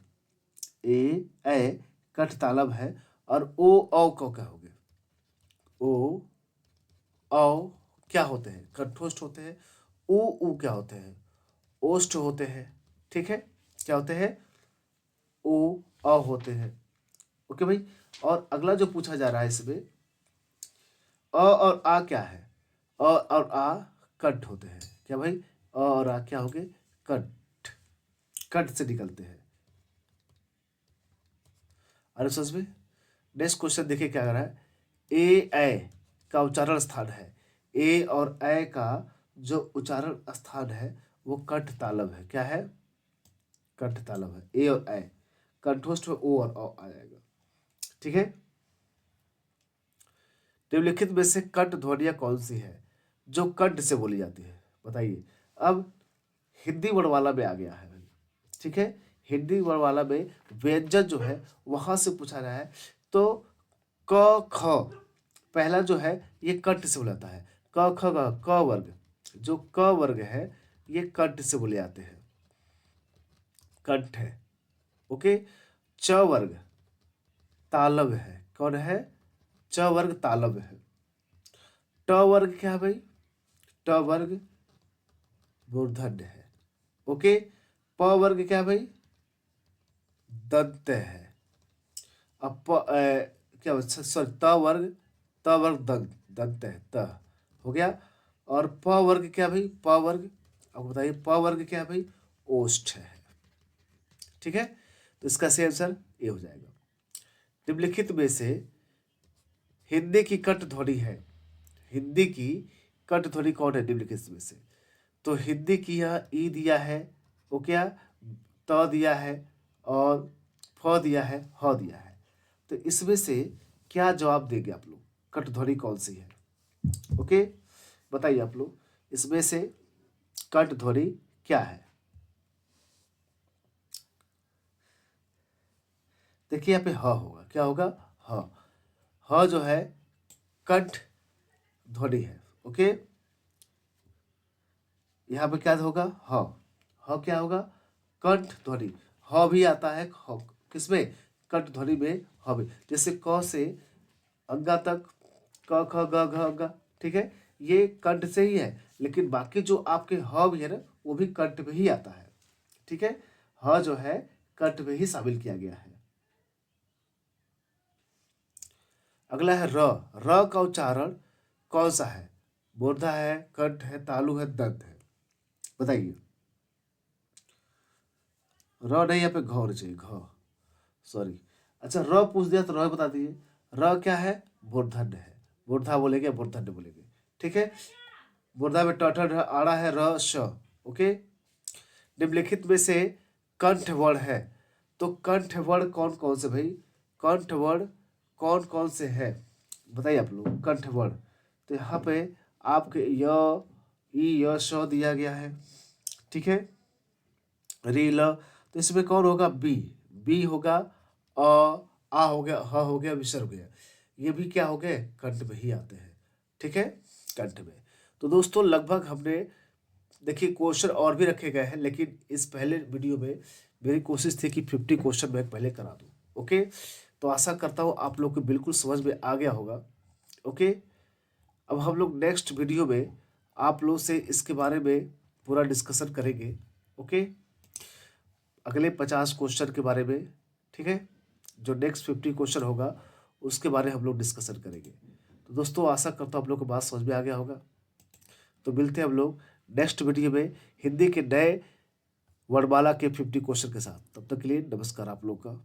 ए ए कंठ तालव है। और ओ औ को क्या हो गया? ओ औ क्या होते हैं? कंठोष्ठ होते हैं। ऊ क्या होते हैं? ओष्ठ होते हैं। ठीक है, क्या होते हैं? ओ अ होते हैं। ओके भाई। और अगला जो पूछा जा रहा है इसमें, अ और आ क्या है? अ और आ कंठ होते हैं। क्या भाई? अ और आ क्या हो गए? कंठ। कंठ से निकलते हैं। अरे समझ में? नेक्स्ट क्वेश्चन देखिए क्या कर रहा है। ए का उच्चारण स्थान है। ए और ए का जो उच्चारण स्थान है वो कंठ तालव है। क्या है? कंठ तालव है। ए और ए कंठोष्ठ में ओ और औ आ जाएगा। ठीक है, निम्नलिखित में से कंठ ध्वनियां कौन सी है जो कंठ से बोली जाती है? बताइए। अब हिंदी वर्णमाला में आ गया है भाई। ठीक है, हिंदी वर्णमाला में व्यंजन जो है वहां से पूछा रहा है। तो क ख पहला जो है ये कंठ से बोला जाता है। क ख ग क वर्ग, जो क वर्ग है ये कंठ से बोले जाते हैं। कंठ है। ओके, च वर्ग तालव है। कौन है? च वर्ग तालव है। ट वर्ग क्या है भाई? ट वर्ग मूर्धन्य है। ओके, प वर्ग क्या है भाई? दंत है। अब क्या सॉरी, त वर्ग दंत दंत है। त हो गया। और प वर्ग क्या भाई? प वर्ग, अब बताइए प वर्ग क्या है भाई? ओष्ठ है। ठीक है, तो इसका सही आंसर ये हो जाएगा। निम्नलिखित में से हिंदी की कंठ ध्वनि है, हिंदी की कंठ ध्वनि कौन है निम्नलिखित में से? तो हिंदी की यहाँ ई दिया है, वो क्या? त दिया है, और फ दिया है, ह दिया है। तो इसमें से क्या जवाब देंगे आप लोग? कंठ ध्वनि कौन सी है? ओके, बताइए आप लोग, इसमें से कंठ ध्वनि क्या है? देखिए यहाँ पे ह होगा। क्या होगा? ह। ह जो है कंठ ध्वनि है। ओके, यहाँ पे क्या होगा? ह। ह क्या होगा? कंठ ध्वनि। ह भी आता है किसमें? कंठ ध्वनि में ह भी। जैसे क से अंगा तक, क ख ग घ ग, ठीक है, ये कंठ से ही है। लेकिन बाकी जो आपके ह भी है ना, वो भी कंठ में ही आता है। ठीक है, ह जो है कंठ में ही शामिल किया गया है। अगला है र। र का उच्चारण कौन सा है? मूर्धा है, कंठ है, तालु है, दंत है? बताइए। र नहीं, यहाँ पे घ होना चाहिए, घ। सॉरी। अच्छा, र पूछ दिया तो र बता दीजिए। र क्या है? मूर्धन्य है। मूर्धा बोलेंगे, मूर्धन्य बोलेंगे। ठीक है, मूर्धा में ट आड़ा है र श। ओके, निम्नलिखित में से कंठ वर्ण है, तो कंठ वर्ण कौन कौन से भाई, कंठ वर्ण कौन कौन से है बताइए आप लोग, कंठ वर्ण। तो यहाँ पे आपके य ई य श दिया गया है, ठीक है, री ल, तो इसमें कौन होगा, बी, बी होगा, आ हो गया, ह हो गया, विसर्ग हो गया, ये भी क्या हो गए, कंठ में ही आते हैं, ठीक है, कंठ में। तो दोस्तों लगभग हमने, देखिए क्वेश्चन और भी रखे गए हैं, लेकिन इस पहले वीडियो में मेरी कोशिश थी कि 50 क्वेश्चन मैं पहले करा दूं। ओके, तो आशा करता हूं आप लोग को बिल्कुल समझ में आ गया होगा। ओके, अब हम लोग नेक्स्ट वीडियो में आप लोग से इसके बारे में पूरा डिस्कशन करेंगे। ओके, अगले 50 क्वेश्चन के बारे में, ठीक है, जो नेक्स्ट 50 क्वेश्चन होगा उसके बारे में हम लोग डिस्कशन करेंगे। तो दोस्तों आशा करता हूँ आप लोग को बात समझ में आ गया होगा। तो मिलते हैं हम लोग नेक्स्ट वीडियो में हिंदी के नए वर्णमाला के 50 क्वेश्चन के साथ। तब तक के लिए नमस्कार आप लोग का।